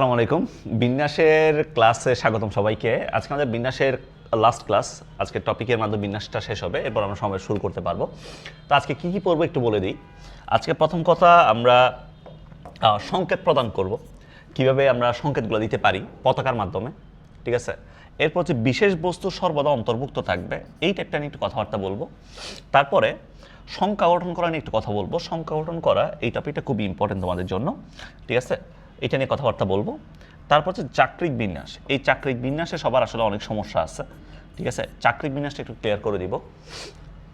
আসসালামু আলাইকুম। বিন্যাসের ক্লাসে স্বাগতম সবাইকে। আজকে আমাদের বিন্যাসের লাস্ট ক্লাস। আজকে টপিকের মাধ্যমে বিন্যাসটা শেষ হবে, এরপর আমরা সময় শুরু করতে পারবো। তো আজকে কি কি পড়বো একটু বলে দিই। আজকে প্রথম কথা আমরা সংকেত প্রদান করব, কিভাবে আমরা সংকেতগুলো দিতে পারি পতাকার মাধ্যমে, ঠিক আছে। এরপর হচ্ছে বিশেষ বস্তু সর্বদা অন্তর্ভুক্ত থাকবে, এই টাইপটা নিয়ে একটু কথাবার্তা বলবো। তারপরে সংখ্যা গঠন করা নিয়ে একটু কথা বলবো। সংখ্যা গঠন করা এই টপিকটা খুবই ইম্পর্টেন্ট তোমাদের জন্য, ঠিক আছে। এটা নিয়ে কথাবার্তা বলবো। তারপর হচ্ছে চাক্রিক বিন্যাস। এই চাক্রিক বিন্যাসে সবার আসলে অনেক সমস্যা আছে, ঠিক আছে। চাক্রিক বিন্যাসটা একটু ক্লিয়ার করে দিব,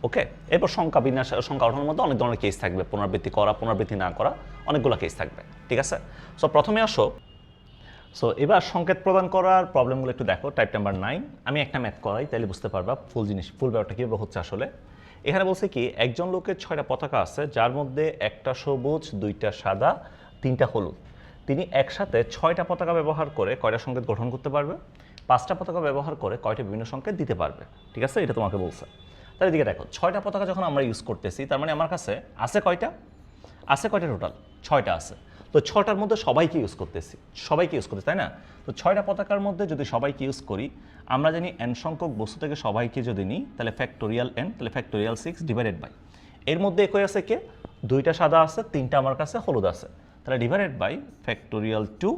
ওকে। এরপর সংখ্যা বিন্যাস, সংখ্যা গঠনের মধ্যে অনেক ধরনের কেস থাকবে, পুনরাবৃত্তি করা, পুনরাবৃত্তি না করা, অনেকগুলো কেস থাকবে, ঠিক আছে। সো প্রথমে আসো। সো এবার সংকেত প্রদান করার প্রবলেমগুলো একটু দেখো। টাইপ নাম্বার 9, আমি একটা ম্যাথ করাই, তাহলে বুঝতে পারবা ফুল জিনিস, ফুল ব্যাপারটা কীভাবে হচ্ছে আসলে। এখানে বলছে কি, একজন লোকের 6টা পতাকা আছে, যার মধ্যে একটা সবুজ, 2টা সাদা, 3টা হলুদ। তিনি একসাথে 6টা পতাকা ব্যবহার করে কয়টা সংকেত গঠন করতে পারবে, 5টা পতাকা ব্যবহার করে কয়টা বিভিন্ন সংকেত দিতে পারবে, ঠিক আছে। এটা তোমাকে বলছে। তাহলে এদিকে দেখো, 6টা পতাকা যখন আমরা ইউজ করতেছি, তার মানে আমার কাছে আছে কয়টা, আছে কয়টা টোটাল, 6টা আছে। তো 6টার মধ্যে সবাইকে ইউজ করতেছি, সবাইকে ইউজ করতেছি, তাই না। তো 6টা পতাকার মধ্যে যদি সবাইকে ইউজ করি, আমরা জানি n সংখ্যক বস্তু থেকে সবাইকে যদি নিই, তাহলে ফ্যাক্টোরিয়াল n, তাহলে ফ্যাক্টোরিয়াল 6 ডিভাইডেড বাই, এর মধ্যে একই আছে কে, 2টা সাদা আছে, 3টা আমার কাছে হলুদ আছে, তাহলে divided by factorial 2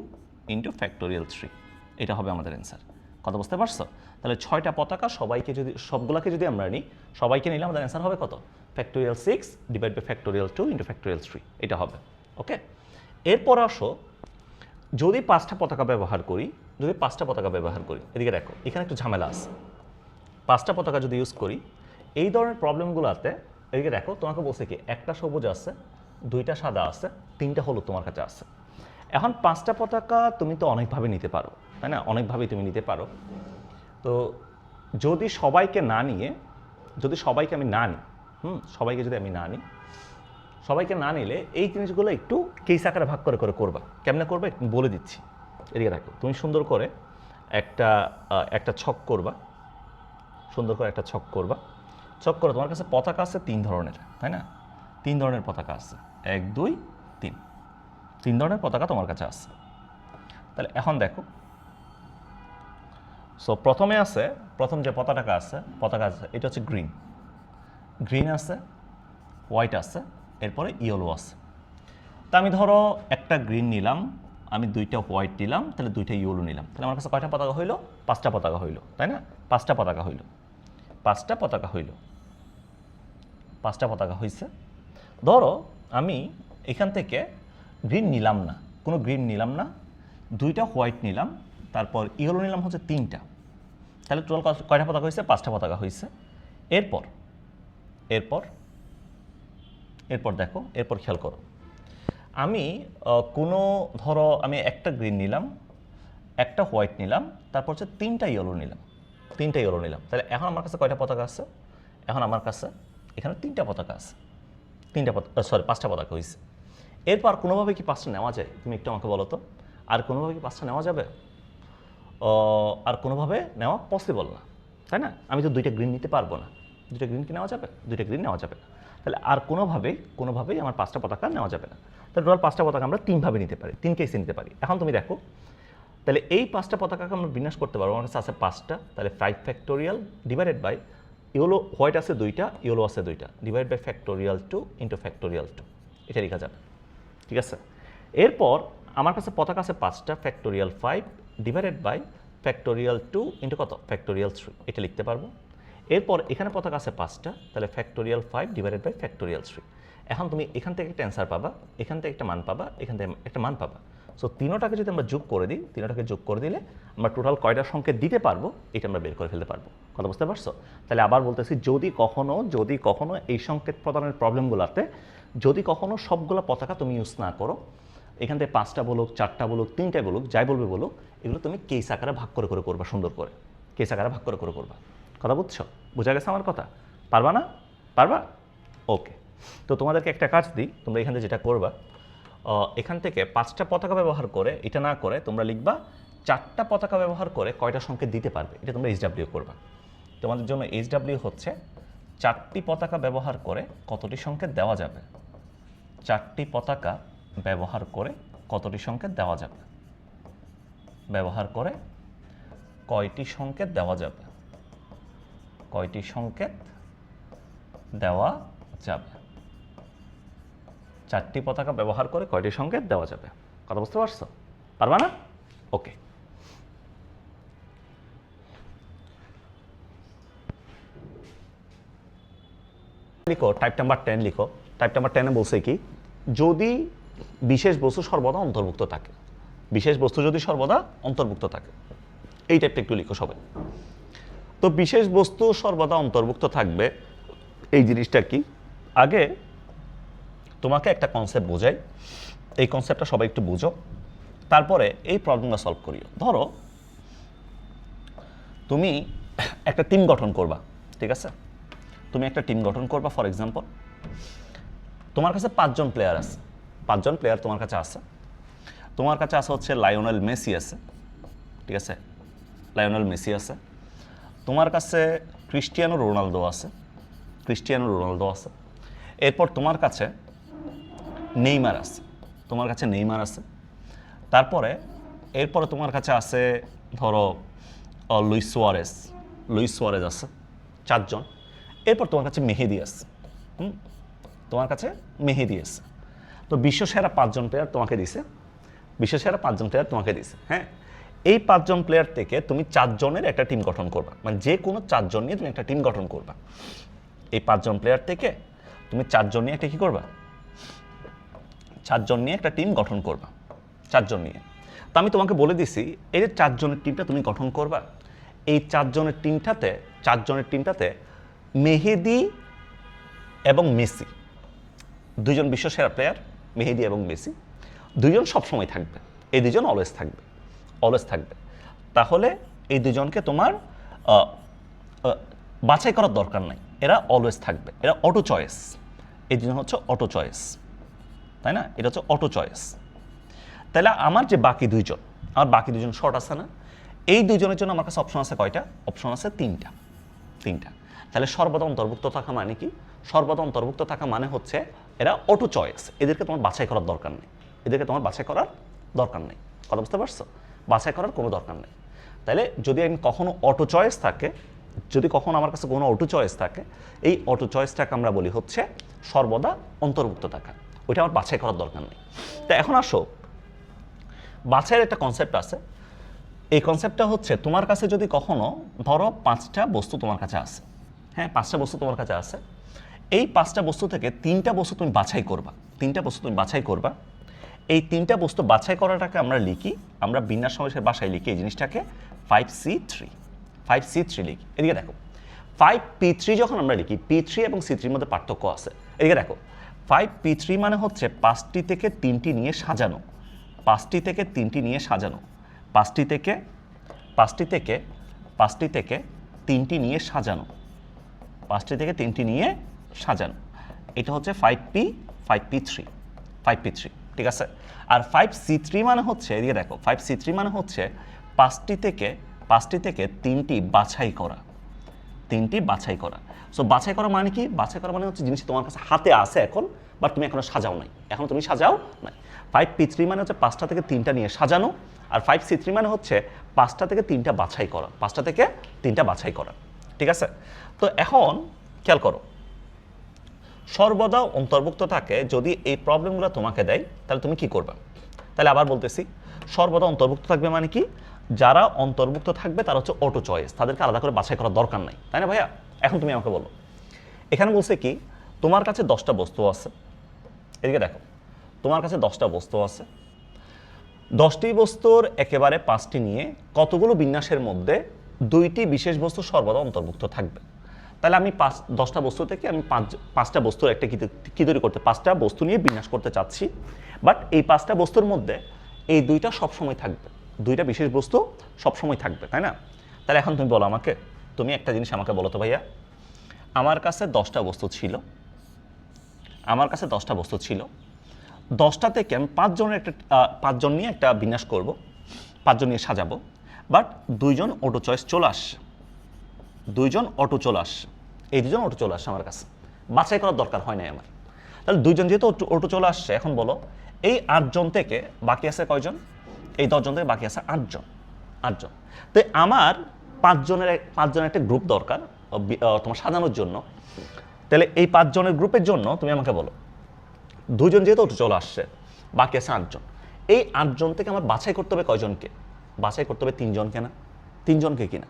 into factorial 3, এটা হবে আমাদের অ্যান্সার। কথা বুঝতে পারছো? তাহলে 6টা পতাকা সবাইকে যদি, সবগুলোকে যদি আমরা নিই, সবাইকে নিলে আমাদের অ্যান্সার হবে কত, factorial 6 divide by factorial 2 into factorial 3, এটা হবে, ওকে। এরপর আসো, যদি 5টা পতাকা ব্যবহার করি, যদি 5টা পতাকা ব্যবহার করি, এদিকে দেখো এখানে একটু ঝামেলা আছে। 5টা পতাকা যদি ইউজ করি, এই ধরনের প্রবলেমগুলোতে, এদিকে দেখো তোমাকে বলছে কি, একটা সবুজ আছে, 2টা সাদা আছে, 3টা হলুদ তোমার কাছে আছে। এখন 5টা পতাকা তুমি তো অনেকভাবে নিতে পারো, তাই না, অনেকভাবেই তুমি নিতে পারো। তো যদি সবাইকে না নিয়ে, যদি সবাইকে আমি না নিই, সবাইকে যদি আমি না নিই, সবাইকে না নিলে এই জিনিসগুলো একটু কেস আকারে ভাগ করে করে করবা। কেমনে করবে বলে দিচ্ছি, এদিকে রাখো। তুমি সুন্দর করে একটা ছক করবা, সুন্দর করে একটা ছক করবা। ছক করে তোমার কাছে পতাকা আছে 3 ধরনের, তাই না, 3 ধরনের পতাকা আছে, 1 2 3, 3 ধরনের পতাকা তোমার কাছে আছে। তাহলে এখন দেখো, সো প্রথমে আছে, প্রথম যে পতাকা আছে, এটা হচ্ছে গ্রিন, গ্রিন আছে, হোয়াইট আছে, এরপরে ইয়েলো আছে। তা আমি ধরো একটা গ্রিন নিলাম, আমি 2টা হোয়াইট নিলাম, তাহলে 2টা ইয়েলো নিলাম, তাহলে আমার কাছে কয়টা পতাকা হইলো, 5টা পতাকা হইলো, তাই না। 5টা পতাকা হইলো, 5টা পতাকা হইলো, 5টা পতাকা হয়েছে। ধরো আমি এখান থেকে গ্রিন নিলাম না, কোনো গ্রিন নিলাম না, 2টা হোয়াইট নিলাম, তারপর ইয়েলো নিলাম হচ্ছে 3টা, তাহলে টোটাল কয়টা পতাকা হয়েছে, 5টা পতাকা হয়েছে। এরপর এরপর এরপর দেখো, এরপর খেয়াল করো, আমি কোনো, ধরো আমি একটা গ্রিন নিলাম, একটা হোয়াইট নিলাম, তারপর হচ্ছে 3টা ইয়েলো নিলাম, 3টা ইয়েলো নিলাম, তাহলে এখন আমার কাছে কয়টা পতাকা আছে, এখন আমার কাছে এখানে 3টা পতাকা আছে, 3টা পতাকা, সরি 5টা পতাকা হয়েছে। এরপর কোনোভাবে কি 5টা নেওয়া যায়, তুমি একটু আমাকে বলো তো, আর কোনোভাবে কি 5টা নেওয়া যাবে? আর কোনোভাবে নেওয়া পসিবল না, তাই না। আমি তো 2টা গ্রিন নিতে পারবো না, 2টা গ্রিন কি নেওয়া যাবে, 2টা গ্রিন নেওয়া যাবে না। তাহলে আর কোনোভাবেই আমার 5টা পতাকা নেওয়া যাবে না। তাহলে টোটাল 5টা পতাকা আমরা 3ভাবে নিতে পারি, 3 কেসে নিতে পারি। এখন তুমি দেখো, তাহলে এই 5টা পতাকাকে আমরা বিন্যাস করতে পারবো। আমার কাছে আছে 5টা, তাহলে 5 factorial divided by yellow, white আছে 2টা, ইয়েলো আছে 2টা, divide by factorial 2 into factorial 2, এটা লেখা যাবে, ঠিক আছে। এরপর আমার কাছে পতাকা আছে 5টা, factorial 5 divided by factorial 2 into কত, ফ্যাক্টোরিয়াল 3, এটা লিখতে পারবো। এরপর এখানে পতাকা আছে 5টা, তাহলে ফ্যাক্টোরিয়াল 5 ডিভাইডেড বাই ফ্যাক্টোরিয়াল 3। এখন তুমি এখান থেকে একটা অ্যান্সার পাবা, এখান থেকে একটা মান পাবা, এখান থেকে একটা মান পাবা। সো তিনোটাকে যদি আমরা যোগ করে দিই, তিনোটাকে যোগ করে দিলে আমরা টোটাল কয়টা সংকেত দিতে পারবো, এটা আমরা বের করে ফেলতে পারবো। কথা বুঝতে পারছো? তাহলে আবার বলতেছি, যদি কখনো এই সংকেত প্রদানের প্রবলেমগুলোতে যদি কখনো সবগুলো পতাকা তুমি ইউজ না করো, এখান থেকে 5টা বলুক, 4টা বলুক, 3টা বলুক, যাই বলবে বলুক, এগুলো তুমি কেস আকারে ভাগ করে করে করবা, সুন্দর করে কেস আকারে ভাগ করে করে করবা। কথা বুঝছো? বোঝা গেছে আমার কথা? পারবা না? পারবা? ওকে। তো তোমাদেরকে একটা কাজ দিই, তোমরা এখান থেকে যেটা করবা, এখান থেকে 5টা পতাকা ব্যবহার করে, এটা না করে তোমরা লিখবা 4টা পতাকা ব্যবহার করে কয়টা সংকেত দিতে পারবে, এটা তোমরা এইচডব্লিউ করবা। তোমাদের জন্য এইচডব্লিউ হচ্ছে 4টি পতাকা ব্যবহার করে কতটি সংকেত দেওয়া যাবে, 4টি পতাকা ব্যবহার করে কতটি সংকেত দেওয়া যাবে। ব্যবহার করে কয়টি সংকেত দেওয়া যাবে? কয়টি সংকেত দেওয়া যাবে? 4টি পতাকা ব্যবহার করে কয়টি সংকেত দেওয়া যাবে? কথা বুঝতে পারছো? পারবা না? ওকে। লিখো টাইপ নাম্বার 10 লিখো। টাইপ নাম্বার 10 বলছে কি, যদি বিশেষ বস্তু সর্বদা অন্তর্ভুক্ত থাকে, বিশেষ বস্তু যদি সর্বদা অন্তর্ভুক্ত থাকে, এই টাইপটা একটু লিখো সবাই। তো বিশেষ বস্তু সর্বদা অন্তর্ভুক্ত থাকবে, এই জিনিসটা কি? আগে তোমাকে একটা কনসেপ্ট বোঝাই, এই কনসেপ্টটা সবাই একটু বুঝো, তারপরে এই প্রবলেমটা সলভ করিও। ধরো তুমি একটা টিম গঠন করবা, ঠিক আছে? তুমি একটা টিম গঠন করবা, ফর এক্সাম্পল তোমার কাছে 5 জন প্লেয়ার আছে, 5 জন প্লেয়ার তোমার কাছে আছে। তোমার কাছে আছে হচ্ছে লায়নেল মেসি আছে, ঠিক আছে? লায়নেল মেসি আছে। তোমার কাছে ক্রিস্টিয়ানো রোনালদো আছে, ক্রিস্টিয়ানো রোনালদো আছে। এরপর তোমার কাছে নেইমার আছে, তোমার কাছে নেইমার আছে। তারপরে এরপরে তোমার কাছে আছে ধরো লুইস সুয়ারেজ, লুইস সুয়ারেজ আছে, 4 জন। এরপর তোমার কাছে মেহেদি আছে, তোমার কাছে মেহেদি আছে। তো বিশ্বসেরা 5 জন প্লেয়ার তোমাকে দিছে, বিশ্বসেরা 5 জন প্লেয়ার তোমাকে দিছে। হ্যাঁ, এই 5 জন প্লেয়ার থেকে তুমি 4 জনের একটা টিম গঠন করবা, মানে যে কোনো 4 জন নিয়ে তুমি একটা টিম গঠন করবা। এই 5 জন প্লেয়ার থেকে তুমি 4 জন নিয়ে একটা কি করবা? 4 জন নিয়ে একটা টিম গঠন করবা, 4 জন নিয়ে। তো আমি তোমাকে বলে দিছি, এই যে 4 জনের টিমটা তুমি গঠন করবা, এই 4 জনের টিমটাতে, 4 জনের টিমটাতে মেহেদি এবং মেসি, 2 জন বিশ্বসেরা প্লেয়ার, মেহেদি এবং মেসি, 2 জন সবসময় থাকবে, এই 2 জন অলওয়েজ থাকবে, অলওয়েজ থাকবে। তাহলে এই 2 জনকে তোমার বাছাই করার দরকার নাই, এরা অলওয়েজ থাকবে, এরা অটো চয়েস। এই 2 জন হচ্ছে অটো চয়েস, তাই না? এটা হচ্ছে অটো চয়েস। তাহলে আমার যে বাকি 2 জন, আমার বাকি 2 জন শর্ট আছে না? এই 2 জনের জন্য আমার কাছে অপশন আছে কয়টা? অপশন আছে 3টা, 3টা। তাহলে সর্বদা অন্তর্ভুক্ত থাকা মানে কি? সর্বদা অন্তর্ভুক্ত থাকা মানে হচ্ছে এরা অটো চয়েস, এদেরকে তোমার বাছাই করার দরকার নেই, এদেরকে তোমার বাছাই করার দরকার নেই। কথা বুঝতে পারছো? বাছাই করার কোনো দরকার নেই। তাহলে যদি আমি কখনো অটো চয়েস থাকে, যদি কখনো আমার কাছে কোনো অটো চয়েস থাকে, এই অটো চয়েসটাকে আমরা বলি হচ্ছে সর্বদা অন্তর্ভুক্ত থাকা, ওইটা আমার বাছাই করার দরকার নেই। তো এখন আসো, বাছাইয়ের একটা কনসেপ্ট আছে। এই কনসেপ্টটা হচ্ছে তোমার কাছে যদি কখনো ধরো 5টা বস্তু তোমার কাছে আছে, হ্যাঁ 5টা বস্তু তোমার কাছে আছে, এই 5টা বস্তু থেকে 3টা বস্তু তুমি বাছাই করবা, 3টা বস্তু তুমি বাছাই করবা। এই 3টা বস্তু বাছাই করাটাকে আমরা লিখি, আমরা বিন্যাস সমাবেশের ভাষায় লিখি এই জিনিসটাকে 5C3, 5C3 লিখি। এদিকে দেখো 5P3 যখন আমরা লিখি, P3 এবং C3 এর মধ্যে পার্থক্য আছে। এদিকে দেখো 5P3 মানে হচ্ছে 5টি থেকে 3টি নিয়ে সাজানো, 5টি থেকে 3টি নিয়ে সাজানো, 5টি থেকে 3টি নিয়ে সাজানো, 5টি থেকে 3টি নিয়ে সাজানো। এটা হচ্ছে 5P3, 5P3, ঠিক আছে? আর 5C3 মানে হচ্ছে, এদিকে দেখো 5C3 মানে হচ্ছে 5টি থেকে 3টি বাছাই করা, 3টি বাছাই করা। সো বাছাই করা মানে কি? বাছাই করা মানে হচ্ছে জিনিস তোমার কাছে হাতে আছে এখন, বাট তুমি এখনো সাজাও নাই, এখনো তুমি সাজাও নাই। 5P3 মানে হচ্ছে 5টা থেকে 3টা নিয়ে সাজানো, আর 5C3 মানে হচ্ছে 5টা থেকে 3টা বাছাই করা, 5টা থেকে 3টা বাছাই করা, ঠিক আছে? তো এখন খেয়াল করো, সর্বদা অন্তর্ভুক্ত থাকে যদি এই প্রবলেমগুলো তোমাকে দেয়, তাহলে তুমি কি করবে? তাহলে আবার বলতেছি, সর্বদা অন্তর্ভুক্ত থাকবে মানে কি? যারা অন্তর্ভুক্ত থাকবে তারা হচ্ছে অটো চয়েস, তাদেরকে আলাদা করে বাছাই করার দরকার নাই, তাই না ভাইয়া? এখন তুমি আমাকে বলো, এখানে বলছে কি তোমার কাছে 10টা বস্তু আছে, এদিকে দেখো তোমার কাছে 10টা বস্তু আছে, 10টি বস্তুর একেবারে 5টি নিয়ে কতগুলো বিন্যাসের মধ্যে 2টি বিশেষ বস্তু সর্বদা অন্তর্ভুক্ত থাকবে। তাহলে আমি 10টা বস্তু থেকে আমি 5টা বস্তুর একটা কি তৈরি করতে, 5টা বস্তু নিয়ে বিন্যাস করতে চাচ্ছি, বাট এই 5টা বস্তুর মধ্যে এই 2টা সবসময় থাকবে, 2টা বিশেষ বস্তু সবসময় থাকবে, তাই না? তাহলে এখন তুমি বলো আমাকে, তুমি একটা জিনিস আমাকে বলো তো ভাইয়া, আমার কাছে 10টা বস্তু ছিল, আমার কাছে 10টা বস্তু ছিল, 10টা থেকে আমি 5 জন নিয়ে একটা বিন্যাস করব, 5 জন নিয়ে সাজাবো, বাট 2 জন অটো চয়েস চলে আসছে, 2 জন অটো চলে আসছে, এই 2 জন অটো চলে আসছে আমার কাছে, বাছাই করার দরকার হয় নাই আমার। তাহলে 2 জন যেহেতু অটো চলে আসছে, এখন বলো এই 8 জন থেকে বাকি আছে কয়জন? এই 10 জন থেকে বাকি আছে 8 জন, 8 জন। তো আমার 5 জনের একটা গ্রুপ দরকার তোমার সাজানোর জন্য। তাহলে এই 5 জনের গ্রুপের জন্য তুমি আমাকে বলো, 2 জন যেহেতু চলে আসছে, বাকি আছে 8 জন। এই 8 জন থেকে আমার বাছাই করতে হবে কয়জনকে? বাছাই করতে হবে 3 জনকে না? 3 জনকে কিনা?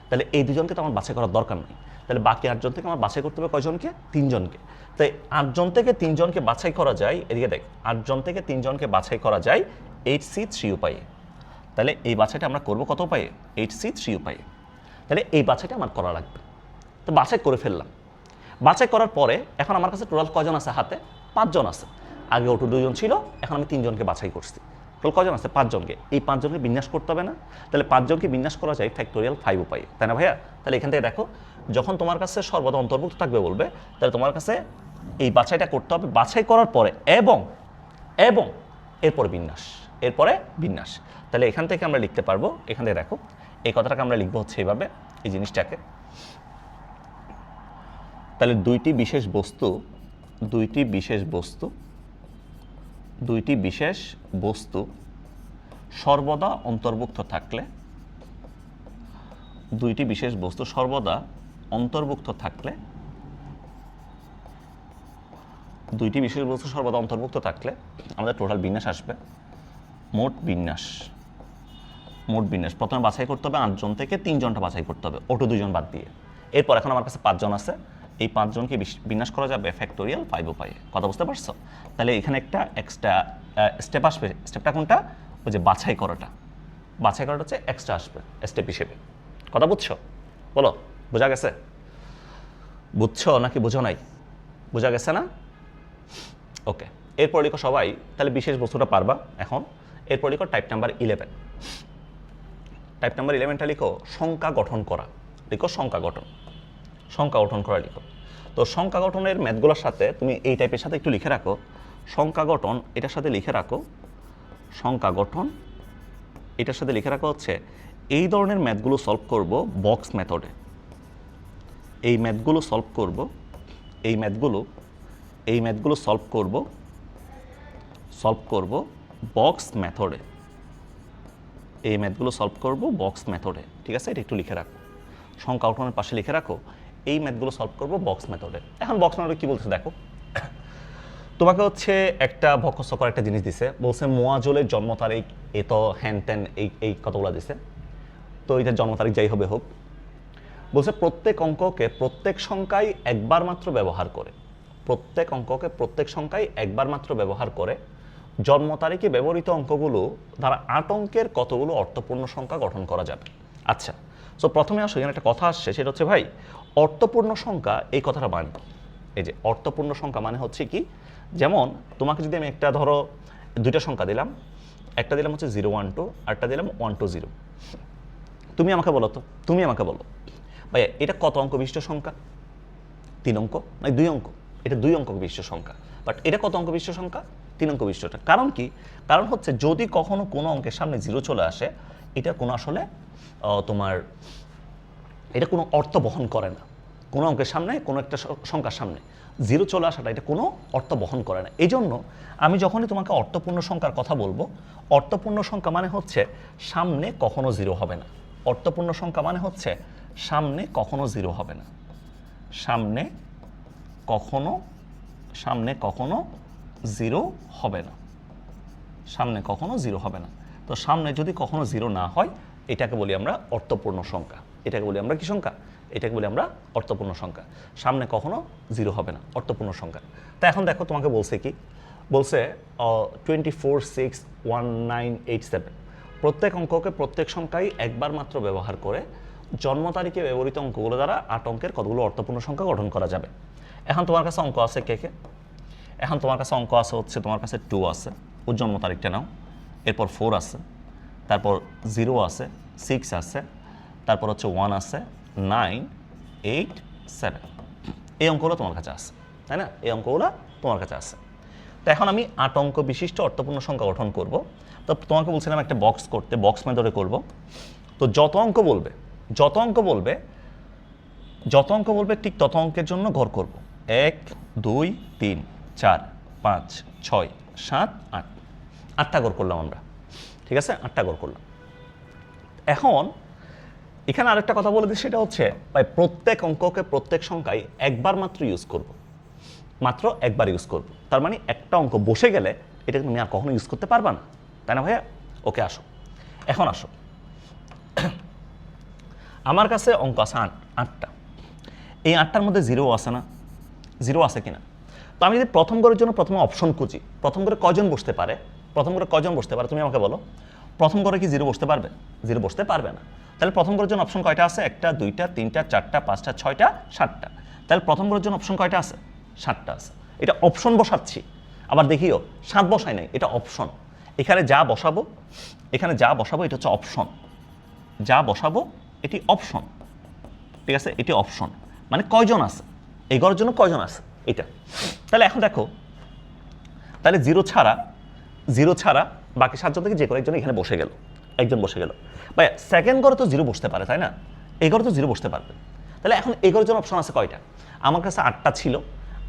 তাহলে এই 2 জনকে তো আমার বাছাই করার দরকার নেই। তাহলে বাকি 8 জন থেকে আমার বাছাই করতে হবে কয়জনকে? 3 জনকে। তাই 8 জন থেকে 3 জনকে বাছাই করা যায়, এদিকে দেখ, 8 জন থেকে 3 জনকে বাছাই করা যায় HC3 উপায়ে। তাহলে এই বাছাইটা আমরা করবো কত উপায়ে? HC3 উপায়ে। তাহলে এই বাছাইটা আমার করা লাগবে। তো বাছাই করে ফেললাম। বাছাই করার পরে এখন আমার কাছে টোটাল কয়জন আছে? হাতে 5 জন আছে। আগে ওটু 2 জন ছিল, এখন আমি 3 জনকে বাছাই করছি। টোটাল কয়জন আছে? 5 জনকে। এই 5 জনকে বিন্যাস করতে হবে না? তাহলে 5 জনকে বিন্যাস করা যায় ফ্যাক্টোরিয়াল 5 উপায়ে, তাই না ভাইয়া? তাহলে এখান থেকে দেখো, যখন তোমার কাছে সর্বদা অন্তর্ভুক্ত থাকবে বলবে, তাহলে তোমার কাছে এই বাছাইটা করতে হবে। বাছাই করার পরে এবং এরপরে বিন্যাস। তাহলে এখান থেকে আমরা লিখতে পারবো, এখান থেকে দেখো, এই কথাটাকে আমরা লিখবো হচ্ছে এইভাবে, এই জিনিসটাকে। তাহলে দুইটি বিশেষ বস্তু সর্বদা অন্তর্ভুক্ত থাকলে, আমাদের টোটাল বিন্যাস আসবে মোট বিন্যাস। প্রথমে বাছাই করতে হবে 8 জন থেকে 3 জনটা বাছাই করতে হবে, ওটু 2 জন বাদ দিয়ে। এরপর এখন আমার কাছে 5 জন আছে, এই 5 জনকে বিন্যাস করা যাবে ফ্যাক্টোরিয়াল 5 উপায়ে। কথা বুঝতে পারছো? তাহলে এখানে একটা এক্সট্রা স্টেপ আসবে। স্টেপটা কোনটা? ওই যে বাছাই করাটা হচ্ছে এক্সট্রা আসবে স্টেপ হিসেবে। কথা বুঝছো? বলো, বোঝা গেছে? বুঝছো নাকি বুঝো নাই? বোঝা গেছে না? ওকে, এরপর লিখো সবাই, তাহলে বিশেষ বস্তুটা পারবা এখন। এরপর লিখো টাইপ নাম্বার 11। টাইপ নাম্বার 11টা লিখো সংখ্যা গঠন করা। লিখো সংখ্যা গঠন করা লিখো। তো সংখ্যা গঠনের ম্যাথগুলোর সাথে তুমি এই টাইপের সাথে একটু লিখে রাখো, সংখ্যা গঠন এটার সাথে লিখে রাখো, হচ্ছে এই ধরনের ম্যাথগুলো সলভ করব বক্স মেথডে। এই ম্যাথগুলো সলভ করব বক্স মেথডে। ঠিক আছে? এটা একটু লিখে রাখো, সংখ্যা গঠনের পাশে লিখে রাখো, এই ম্যাথগুলো সলভ করবো বক্স মেথডে। এখন বক্স মেথডে কি বলছে দেখো, তোমাকে হচ্ছে একটা ভক্ষস্থকর একটা জিনিস দিছে, বলছে মোয়াজলের জন্ম তারিখ, এ তো হ্যান ত্যান, এই কতগুলো দিছে। তো এটার জন্ম তারিখ যাই হবে হোক, বলছে প্রত্যেক অঙ্ককে প্রত্যেক সংখ্যায় একবার মাত্র ব্যবহার করে জন্ম তারিখে ব্যবহৃত অঙ্কগুলো দ্বারা 8 অঙ্কের কতগুলো অর্থপূর্ণ সংখ্যা গঠন করা যাবে। আচ্ছা, সো প্রথমে আসো, এখানে একটা কথা আসছে, সেটা হচ্ছে ভাই অর্থপূর্ণ সংখ্যা, এই কথাটা মানে এই যে অর্থপূর্ণ সংখ্যা মানে হচ্ছে কি, যেমন তোমাকে যদি আমি একটা ধরো 2টা সংখ্যা দিলাম, একটা দিলাম হচ্ছে 012, আরটা দিলাম 120। তুমি আমাকে বলো ভাইয়া এটা কত অঙ্ক বিশিষ্ট সংখ্যা? 3 অঙ্ক না 2 অঙ্ক? এটা 2 অঙ্ক বিশিষ্ট সংখ্যা। বাট এটা কত অঙ্ক বিশিষ্ট সংখ্যা? 3 অঙ্ক বিশিষ্টটা। কারণ কি? কারণ হচ্ছে যদি কখনো কোনো অঙ্কের সামনে 0 চলে আসে, এটা কোনো আসলে এটা কোনো অর্থ বহন করে না। কোনো অঙ্কের সামনে, কোনো একটা সংখ্যার সামনে 0 চলে আসাটা এটা কোনো অর্থ বহন করে না। এই জন্য আমি যখনই তোমাকে অর্থপূর্ণ সংখ্যার কথা বলবো, অর্থপূর্ণ সংখ্যা মানে হচ্ছে সামনে কখনো 0 হবে না। অর্থপূর্ণ সংখ্যা মানে হচ্ছে সামনে কখনো 0 হবে না। সামনে কখনো 0 হবে না। তো সামনে যদি কখনো 0 না হয়, এটাকে বলি আমরা অর্থপূর্ণ সংখ্যা। এটাকে বলি আমরা কি সংখ্যা? এটাকে বলি আমরা অর্থপূর্ণ সংখ্যা। সামনে কখনো 0 হবে না, অর্থপূর্ণ সংখ্যা। তা এখন দেখো তোমাকে বলছে কি, বলছে 24,6,19,87। প্রত্যেক অঙ্ককে প্রত্যেক সংখ্যায় একবার মাত্র ব্যবহার করে জন্ম তারিখে ব্যবহৃত অঙ্কগুলো দ্বারা 8 অঙ্কের কতগুলো অর্থপূর্ণ সংখ্যা গঠন করা যাবে। এখন তোমার কাছে অঙ্ক আছে কে? এখন তোমার কাছে অঙ্ক আছে হচ্ছে, তোমার কাছে 2 আছে, ওর জন্ম তারিখটা নাও। এরপর 4 আছে, তারপর 0 আছে, 6 আছে, তারপর হচ্ছে 1 আছে, 9, 8, 7। এই অঙ্কগুলো তোমার কাছে আছে, তাই না? এই অঙ্কগুলো তোমার কাছে আছে। তো এখন আমি 8 অঙ্ক বিশিষ্ট অর্থপূর্ণ সংখ্যা গঠন করব। তো তোমাকে বলছিলাম একটা বক্স করতে, বক্স মেথডে করব। তো যত অঙ্ক বলবে ঠিক তত অঙ্কের জন্য ঘর করব। 1, 2, 3, 4, 5, 6, 7, 8। 8টা ঘর করলাম আমরা, ঠিক আছে? 8টা ঘর করলাম। এখন এখানে আরেকটা কথা বলে দিই, সেটা হচ্ছে ভাই প্রত্যেক অঙ্ককে প্রত্যেক সংখ্যায় একবার মাত্র ইউজ করব, মাত্র একবার ইউজ করব। তার মানে একটা অঙ্ক বসে গেলে এটা তুমি আর কখনো ইউজ করতে পারবা না, তাই না ভাইয়া? ওকে, আসো এখন আসো। আমার কাছে অঙ্ক আছে 8টা। এই 8টার মধ্যে জিরো আছে না? জিরো আছে কিনা? তো আমি যদি প্রথম ঘরের জন্য প্রথমে অপশন খুঁজি, প্রথম ঘরে কজন বসতে পারে? প্রথম ঘরে কজন বসতে পারে তুমি আমাকে বলো। প্রথম ঘরে কি জিরো বসতে পারবে? জিরো বসতে পারবে না। তাহলে প্রথম ঘরের জন্য অপশন কয়টা আছে? 1টা 2টা 3টা 4টা 5টা 6টা 7টা। তাহলে প্রথম ঘরের জন্য অপশন কয়টা আছে? 7টা আছে। এটা অপশন বসাচ্ছি, আবার দেখিও 7 বসাই নাই, এটা অপশন। এখানে যা বসাবো, এখানে যা বসাবো এটা হচ্ছে অপশন, যা বসাবো এটি অপশন, ঠিক আছে? এটি অপশন মানে কয়জন আছে, এই ঘরের জন্য কয়জন আছে এটা। তাহলে এখন দেখো, তাহলে জিরো ছাড়া বাকি 7জন থেকে যে কোনো একজন এখানে বসে গেল, একজন বসে গেল। ভাই সেকেন্ড ঘরে তো জিরো বসতে পারে, তাই না? এই ঘরে তো জিরো বসতে পারবে। তাহলে এখন এই ঘরের জন্য অপশন আছে কয়টা? আমার কাছে 8টা ছিল,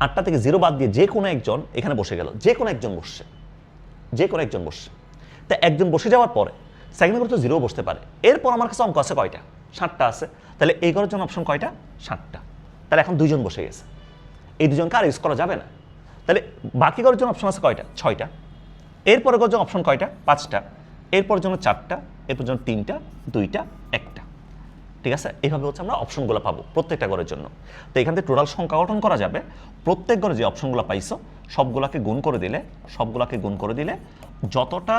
8টা থেকে জিরো বাদ দিয়ে যে কোনো একজন এখানে বসে গেল, যে কোনো একজন বসছে, যে কোনো একজন বসছে। তা একজন বসে যাওয়ার পরে সেকেন্ড ঘরে তো জিরো বসতে পারে। এরপর আমার কাছে অঙ্ক আছে কয়টা? 7টা আছে। তাহলে এই ঘরের জন্য অপশন কয়টা? 7টা। তাহলে এখন 2জন বসে গেছে, এই 2জনকে আর ইউজ করা যাবে না। তাহলে বাকি ঘরের জন্য অপশন আছে কয়টা? 6টা। এরপরের ঘরের জন্য অপশন কয়টা? 5টা। এরপর জন্য 4টা, এরপর জন্য 3টা 2টা 1টা, ঠিক আছে? এইভাবে হচ্ছে আমরা অপশনগুলো পাবো প্রত্যেকটা ঘরের জন্য। তো এখান থেকে টোটাল সংখ্যা গঠন করা যাবে। প্রত্যেক ঘরে যে অপশনগুলো পাইছো সবগুলোকে গুণ করে দিলে যতটা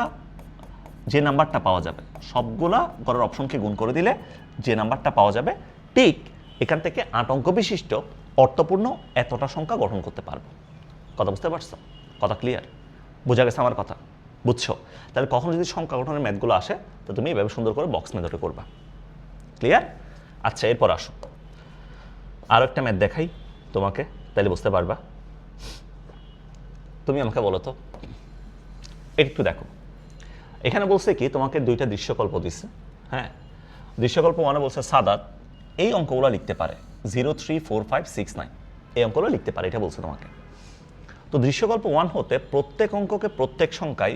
যে নাম্বারটা পাওয়া যাবে, সবগুলা ঘরের অপশনকে গুণ করে দিলে যে নাম্বারটা পাওয়া যাবে, ঠিক এখান থেকে 8 অঙ্ক বিশিষ্ট অর্থপূর্ণ এতটা সংখ্যা গঠন করতে পারবো। কথা বুঝতে পারছো? কথা ক্লিয়ার? বোঝা গেছে আমার কথা? বুঝছো? তাহলে কখনো যদি সংখ্যা গঠনের ম্যাথগুলো আসে তো তুমি এভাবে সুন্দর করে বক্স মেথডে করবা। ক্লিয়ার? আচ্ছা, এরপর আসো আরও একটা ম্যাথ দেখাই তোমাকে, তাহলে বুঝতে পারবা। তুমি আমাকে বলো তো, একটু দেখো, এখানে বলছে কি তোমাকে 2টা দৃশ্যকল্প দিচ্ছে। হ্যাঁ, দৃশ্যকল্প মানে বলছে সাদাত এই অঙ্কগুলো লিখতে পারে, 0 3 4 5 6 9 এই অঙ্কগুলো লিখতে পারে, এটা বলছে তোমাকে। তো দৃশ্যকল্প 1 হতে প্রত্যেক অঙ্ককে প্রত্যেক সংখ্যায়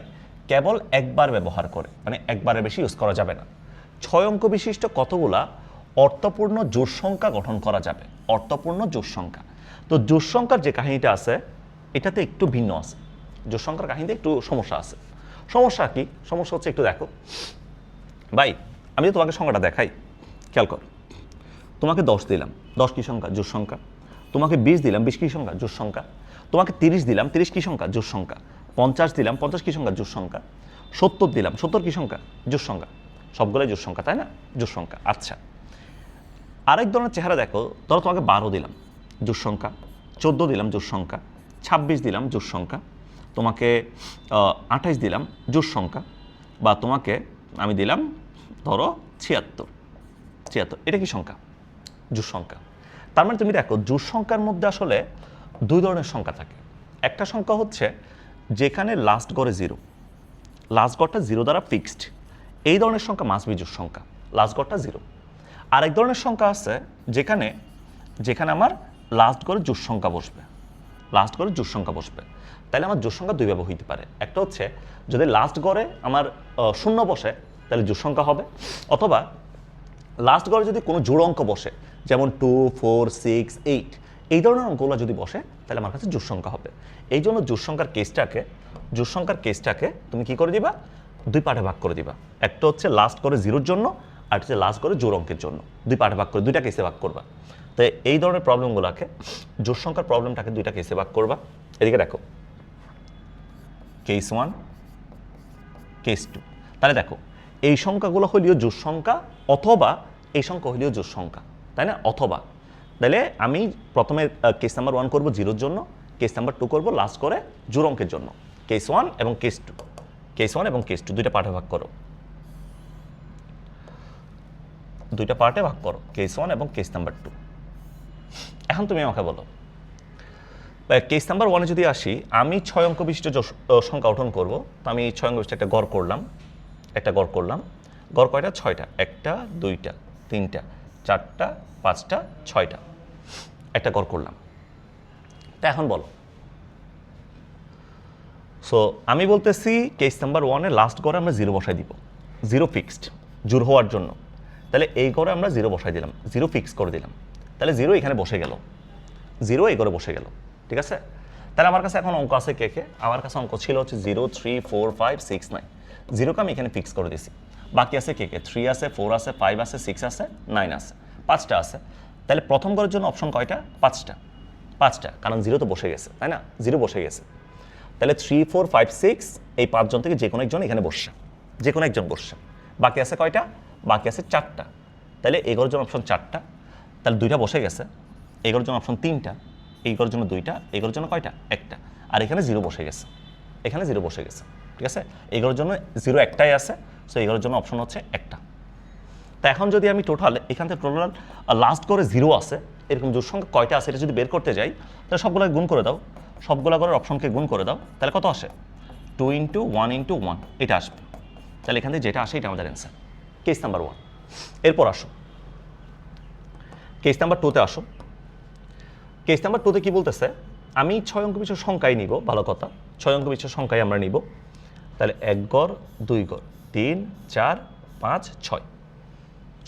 কেবল একবার ব্যবহার করে, মানে একবারের বেশি ইউজ করা যাবে না। 6 অঙ্ক বিশিষ্ট কতগুলা অর্থপূর্ণ জোড় সংখ্যা গঠন করা যাবে? অর্থপূর্ণ জোড় সংখ্যা। তো জোড় সংখ্যার যে কাহিনীটা আছে এটাতে একটু ভিন্ন আছে, জোড় সংখ্যার কাহিনীতে একটু সমস্যা আছে। সমস্যা কি? সমস্যা হচ্ছে, একটু দেখো ভাই, আমি যদি তোমাকে সংখ্যাটা দেখাই, খেয়াল কর। তোমাকে 10 দিলাম, 10 কি সংখ্যা? জোড় সংখ্যা। তোমাকে 20 দিলাম, 20 কি সংখ্যা? জোড় সংখ্যা। তোমাকে 30 দিলাম, 30 কি সংখ্যা? জোড় সংখ্যা। 50 দিলাম, 50 কি সংখ্যা? জোড় সংখ্যা। 70 দিলাম, 70 কি সংখ্যা? জোড় সংখ্যা। সবগুলোই জোড় সংখ্যা, তাই না? জোড় সংখ্যা। আচ্ছা, আরেক ধরনের চেহারা দেখো, ধরো তোমাকে 12 দিলাম, জোড় সংখ্যা। 14 দিলাম, জোড় সংখ্যা। 26 দিলাম, জোড় সংখ্যা। তোমাকে 28 দিলাম, জোড় সংখ্যা। বা তোমাকে আমি দিলাম ধরো 76, এটা কি সংখ্যা? জোড় সংখ্যা। তার মানে তুমি দেখো, জোড় সংখ্যার মধ্যে আসলে 2 ধরনের সংখ্যা থাকে। একটা সংখ্যা হচ্ছে যেখানে লাস্ট গড়ে 0, লাস্ট গড়টা 0 দ্বারা ফিক্সড, এই ধরনের সংখ্যা মাস্ট বি জোড় সংখ্যা, লাস্ট গড়টা 0। আরেক ধরনের সংখ্যা আছে যেখানে আমার লাস্ট গড়ে জোড় সংখ্যা বসবে, লাস্ট গড়ে জোড় সংখ্যা বসবে। তাহলে আমার জোড় সংখ্যা 2 ভাবে হইতে পারে। একটা হচ্ছে যদি লাস্ট গড়ে আমার 0 বসে তাহলে জোড় সংখ্যা হবে, অথবা লাস্ট গড়ে যদি কোনো জোড় অঙ্ক বসে, যেমন 2 4 6 8 এই ধরনের অঙ্কগুলো যদি বসে তাহলে আমার কাছে জোড় সংখ্যা হবে। এই জন্য জোড় সংখ্যার কেসটাকে তুমি কি করে দিবা? 2 পার্টে ভাগ করে দিবা। একটা হচ্ছে লাস্ট করে 0-র জন্য, আর হচ্ছে লাস্ট করে জোড় অঙ্কের জন্য। 2 পার্টে ভাগ করে 2টা কেসে ভাগ করবা। তো এই ধরনের প্রবলেমগুলোকে, জোড় সংখ্যার প্রবলেমটাকে 2টা কেসে ভাগ করবা। এদিকে দেখো, কেস 1, কেস 2। তাহলে দেখো, এই সংখ্যাগুলো হইলেও জোড় সংখ্যা, অথবা এই সংখ্যা হইলেও জোড় সংখ্যা, তাই না? অথবা, তাহলে আমি প্রথমে কেস নাম্বার 1 করবো 0-র জন্য, কেস নাম্বার 2 করবো লাস্ট করে জোড় অঙ্কের জন্য। কেস 1 এবং কেস 2, কেস 1 এবং কেস 2 2টা পার্টে ভাগ করো, 2টা পার্টে ভাগ করো, কেস 1 এবং কেস নাম্বার 2। এখন তুমি আমাকে বলো, কেস নাম্বার 1-এ যদি আসি, আমি 6 অঙ্ক বিশিষ্ট সংখ্যা গঠন করবো। তো আমি 6 অঙ্ক বিশিষ্ট একটা গড় করলাম, গড় কয়টা? 6টা। 1টা 2টা 3টা 4টা 5টা 6টা, একটা গড় করলাম। তা এখন বলো, সো আমি বলতেছি কেস নাম্বার 1-এ লাস্ট গড়ে আমরা 0 বসাই দিব, 0 ফিক্সড। জোড় হওয়ার জন্য। তাহলে এই ঘরে আমরা 0 বসাই দিলাম, 0 ফিক্স করে দিলাম। তাহলে 0 এখানে বসে গেল, 0 এই ঘরে বসে গেল। ঠিক আছে, তাহলে আমার কাছে এখন অঙ্ক আছে কে কে? আমার কাছে অঙ্ক ছিল হচ্ছে 0, 3, 4, 5, 6, 9। 0কে আমি এখানে ফিক্স করে দিছি। বাকি আছে কে কে? 3 আছে, 4 আছে, 5 আছে, 6 আছে, 9 আছে, 5টা আছে। তাহলে প্রথম ঘরের জন্য অপশন কয়টা? 5টা, কারণ 0 তো বসে গেছে, তাই না? 0 বসে গেছে। তাহলে 3, 4, 5, 6 এই 5 জন থেকে যে কোনো একজন এখানে বসছে, যে কোনো একজন বসছে। বাকি আছে কয়টা? বাকি আছে 4টা। তাহলে এই ঘরের জন্য অপশন 4টা, তাহলে 2টা বসে গেছে। এই ঘরের জন্য অপশন 3টা, এই ঘরের জন্য 2টা, এই ঘরের জন্য কয়টা? 1টা। আর এখানে 0 বসে গেছে, এখানে 0 বসে গেছে। ঠিক আছে, এই ঘরের জন্য 0 একটাই আছে, সো এই ঘরের জন্য অপশন হচ্ছে 1টা। তা এখন যদি আমি টোটাল এখান থেকে টোটাল লাস্ট করে 0 আছে এরকম জোড় সংখ্যা কয়টা আছে এটা যদি বের করতে যাই, তাহলে সবগুলোকে গুণ করে দাও, সবগুলো করে অপশনকে গুণ করে দাও, তাহলে কত আসে? 2 × 1 × 1 এটা আসবে। তাহলে এখান থেকে যেটা আসে এটা আমাদের অ্যান্সার। Case number 1। এরপর আসো কেস নাম্বার 2তে আসো। কেস নাম্বার 2তে কি বলতেছে? আমি 6 অঙ্ক বিশিষ্ট সংখ্যাই নিব, ভালো কথা, 6 অঙ্ক বিশিষ্ট সংখ্যাই আমরা নিব। তাহলে 1 গড়, 2 গড়, 3, 4, 5, 6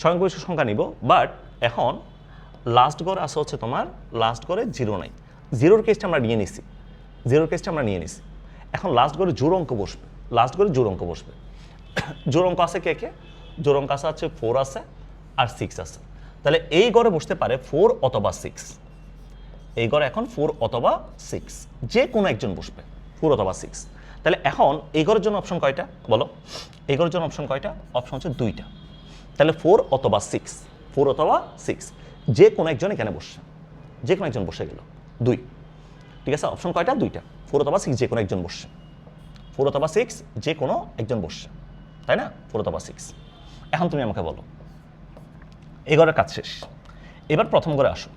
6 অঙ্ক বিশিষ্ট সংখ্যা নিব। বাট এখন লাস্ট গড় আছে হচ্ছে তোমার, লাস্ট গড়ে 0 নাই, 0-র কেসটা আমরা নিয়ে নিছি, 0-র কেসটা আমরা নিয়ে নিছি। এখন লাস্ট গড়ে জোড় অঙ্ক বসবে, লাস্ট গড়ে জোড় অঙ্ক বসবে। জোড় অঙ্ক আছে কে কে? জোড় অঙ্ক আছে হচ্ছে 4 আছে আর 6 আছে। তাহলে এই গড়ে বসতে পারে 4 অথবা 6, এই ঘরে এখন 4 অথবা 6 যে কোনো একজন বসবে, 4 অথবা 6। তাহলে এখন এই ঘরের জন্য অপশন কয়টা বলো? এই ঘরের জন্য অপশন কয়টা? অপশন হচ্ছে 2টা। তাহলে 4 অথবা 6, 4 অথবা 6 যে কোনো একজন এখানে বসছে, যে কোনো একজন বসে গেল 2। ঠিক আছে, অপশন কয়টা? 2টা। 4 অথবা 6 যে কোনো একজন বসছে, 4 অথবা 6 যে কোনো একজন বসছে, তাই না? 4 অথবা 6। এখন তুমি আমাকে বলো, এই ঘরের কাজ শেষ, এবার প্রথম ঘরে আসো।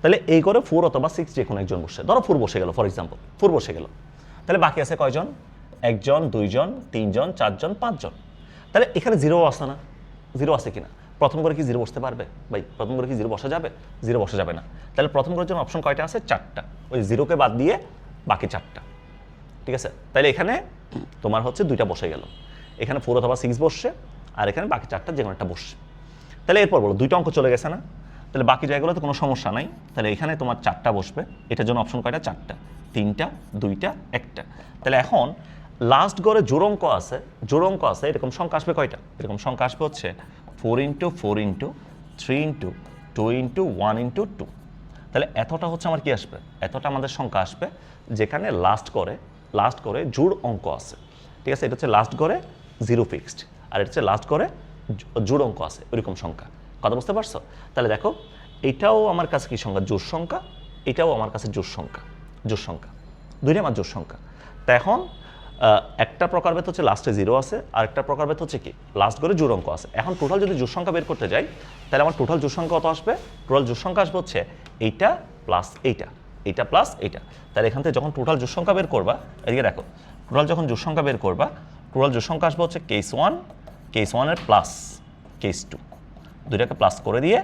তাহলে এই ঘরে 4 অথবা 6 যে কোনো একজন বসছে, ধরো 4 বসে গেল, ফর এক্সাম্পল 4 বসে গেল। তাহলে বাকি আছে কয়জন? 1 জন, 2 জন, 3 জন, 4 জন, 5 জন। তাহলে এখানে 0 আসে না? 0 আছে কিনা? প্রথম ঘরে কি 0 বসতে পারবে ভাই? প্রথম ঘরে কি 0 বসা যাবে? 0 বসা যাবে না। তাহলে প্রথম ঘরের জন্য অপশন কয়টা আছে? 4টা। ওই 0কে বাদ দিয়ে বাকি 4টা। ঠিক আছে, তাহলে এখানে তোমার হচ্ছে 2টা বসে গেল, এখানে 4 অথবা 6 বসছে, আর এখানে বাকি 4টা যে কোনো একটা বসছে। তাহলে এরপর বলো, 2টা অঙ্ক চলে গেছে না? তাহলে বাকি জায়গাগুলোতে কোনো সমস্যা নাই। তাহলে এখানে তোমার 4টা বসবে, এটার জন্য অপশন কয়টা? 4টা, 3টা, 2টা, 1টা। তাহলে এখন লাস্ট গড়ে জোড় অঙ্ক আছে, জোড় অঙ্ক আছে, এরকম সংখ্যা আসবে কয়টা? এরকম সংখ্যা আসবে হচ্ছে 4 × 4 × 3 × 2 × 1 × 2। তাহলে এতটা হচ্ছে আমার কি আসবে? এতটা আমাদের সংখ্যা আসবে যেখানে লাস্ট করে জোড় অঙ্ক আছে। ঠিক আছে, এটা হচ্ছে লাস্ট গড়ে 0 ফিক্সড, আর এটা হচ্ছে লাস্ট গড়ে জোড় অঙ্ক আছে, ওইরকম সংখ্যা। কথা বুঝতে পারছো? তাহলে দেখো, এটাও আমার কাছে কি সংখ্যা? জোড় সংখ্যা। এটাও আমার কাছে জোড় সংখ্যা, জোড় সংখ্যা, দুইটা আমার জোড় সংখ্যা। তা এখন একটা প্রকারভেদ হচ্ছে লাস্টে 0 আছে, আর একটা প্রকারভেদ হচ্ছে কি লাস্ট করে জোড় অঙ্ক আছে। এখন টোটাল যদি জোড় সংখ্যা বের করতে যাই, তাহলে আমার টোটাল জোড় সংখ্যা কত আসবে? টোটাল জোড় সংখ্যা আসবে হচ্ছে এইটা প্লাস এইটা, এইটা প্লাস এইটা। তাহলে এখান থেকে যখন টোটাল জোড় সংখ্যা বের করবা, এদিকে দেখো, টোটাল যখন জোড় সংখ্যা বের করবা, টোটাল জোড় সংখ্যা আসবে হচ্ছে কেস 1, কেস 1-এর প্লাস কেস 2, দুইটাকে প্লাস করে দিয়ে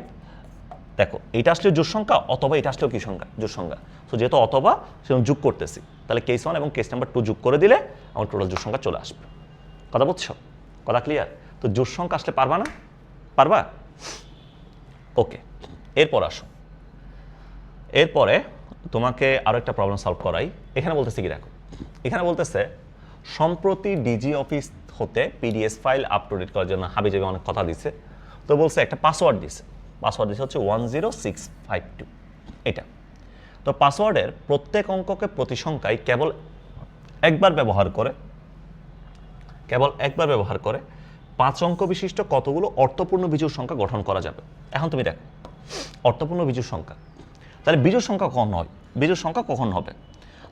দেখো, এইটা আসলে জোড় সংখ্যা, অথবা এটা আসলেও কি সংখ্যা? জোড় সংখ্যা। সো যেহেতু অথবা, সেরকম যোগ করতেছি, তাহলে কেস 1 এবং কেস নাম্বার 2 যোগ করে দিলে আমার টোটাল জোড় সংখ্যা চলে আসবে। কথা বুঝছো? কথা ক্লিয়ার? তো জোড় সংখ্যা আসলে পারবা না? পারবা? ওকে, এরপর আসো। এরপরে তোমাকে আরো একটা প্রবলেম সলভ করাই। এখানে বলতেছে কি দেখো, এখানে বলতেছে সম্প্রতি ডিজি অফিস হতে পিডিএস ফাইল আপলোড করার জন্য হাবিজাবি অনেক কথা দিছে। তো বলছে একটা পাসওয়ার্ড দিছে, পাসওয়ার্ড দিছে হচ্ছে 10652, এটা। তো পাসওয়ার্ডের প্রত্যেক অঙ্ককে প্রতি সংখ্যায় কেবল একবার ব্যবহার করে 5 অঙ্ক বিশিষ্ট কতগুলো অর্থপূর্ণ বিজোড় সংখ্যা গঠন করা যাবে। এখন তুমি দেখো, অর্থপূর্ণ বিজোড় সংখ্যা, তাহলে বিজোড় সংখ্যা কখন হয়? বিজোড় সংখ্যা কখন হবে?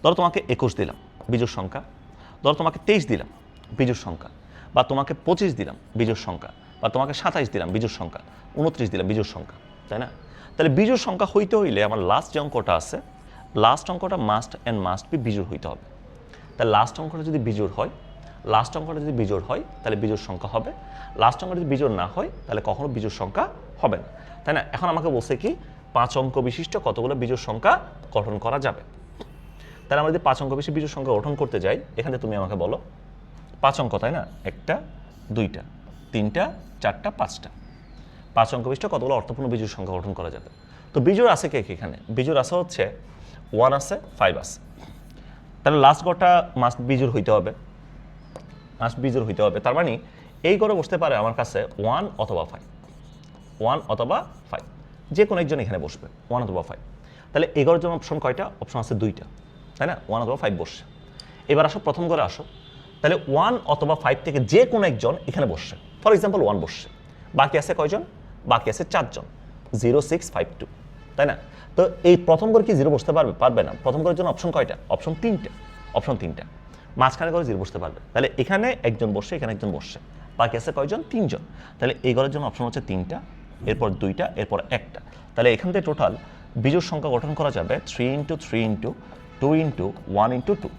ধরো তোমাকে 21 দিলাম বিজোড় সংখ্যা, ধরো তোমাকে 23 দিলাম বিজোড় সংখ্যা, বা তোমাকে 25 দিলাম বিজোড় সংখ্যা, বা তোমাকে 27 দিলাম বিজোড় সংখ্যা, 29 দিলাম বিজোড় সংখ্যা, তাই না? তাহলে বিজোড় সংখ্যা হইতে হইলে আমার লাস্ট যে অঙ্কটা আছে, লাস্ট অঙ্কটা মাস্ট বি বিজোড় হইতে হবে। তাহলে লাস্ট অঙ্কটা যদি বিজোড় হয়, তাহলে বিজোড় সংখ্যা হবে। লাস্ট অঙ্কটা যদি বিজোড় না হয়, তাহলে কখনো বিজোড় সংখ্যা হবে না, তাই না? এখন আমাকে বলছে কি 5 অঙ্ক বিশিষ্ট কতগুলো বিজোড় সংখ্যা গঠন করা যাবে। তাহলে আমরা যদি 5 অঙ্ক বিশিষ্ট বিজোড় সংখ্যা গঠন করতে যাই, এখানে তুমি আমাকে বলো 5 অঙ্ক, তাই না? 1টা, 2টা, 3টা, 4টা 5টা 5 অঙ্ক বিশিষ্ট কতগুলো অর্থপূর্ণ বিজোড় সংখ্যা গঠন করা যাবে। তো বিজোড় আছে কে এখানে? বিজোড় আছে হচ্ছে 1 আছে 5 আছে, তাহলে লাস্ট গড়টা মাস্ট বিজোড় হইতে হবে, মাস্ট বিজোড় হইতে হবে। তার মানে এই গড়ে বসতে পারে আমার কাছে 1 অথবা 5, 1 অথবা 5, যে কোনো একজন এখানে বসবে 1 অথবা 5। তাহলে এই গড়ের জন্য অপশন কয়টা? অপশন আছে 2টা, তাই না? 1 অথবা 5 বসছে। এবার আসো প্রথম ঘরে আসো, তাহলে 1 অথবা 5 থেকে যে কোনো একজন এখানে বসছে। ফর এক্সাম্পল 1 বসছে, বাকি আছে কয়জন? বাকি আছে 4 জন, 0 6 5 2, তাই না? তো এই প্রথম ঘরে কি 0 বসতে পারবে? পারবে না। প্রথম ঘরের জন্য অপশন কয়টা? অপশন 3টা, অপশন 3টা। মাঝখানে ঘরে 0 বসতে পারবে, তাহলে এখানে একজন বসছে, এখানে একজন বসছে, বাকি আছে কয়জন? 3 জন। তাহলে এই ঘরের জন্য অপশন হচ্ছে 3টা, এরপর 2টা, এরপর 1টা। তাহলে এখান থেকে টোটাল বিজোড় সংখ্যা গঠন করা যাবে 3 × 3 × 2 × 1 × 2,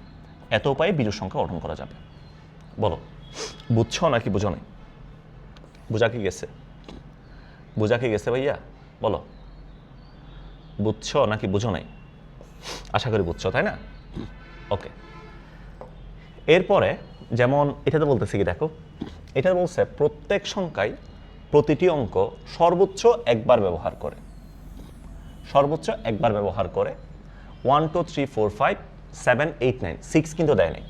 এত উপায়ে বিজোড় সংখ্যা গঠন করা যাবে। বলো বুঝছো নাকি বুঝো নাই? বুঝা কি গেছে? বুঝা কি গেছে ভাইয়া? বলো বুঝছো নাকি বুঝো নাই? আশা করি বুঝছো, তাই না? ওকে, এরপরে যেমন এটাতে বলতেছি কি দেখো, এটা বলছে প্রত্যেক সংখ্যায় প্রতিটি অঙ্ক সর্বোচ্চ একবার ব্যবহার করে, সর্বোচ্চ একবার ব্যবহার করে 1 2 3 4 5 7 8 9 6 কিন্তু দেয় নাই।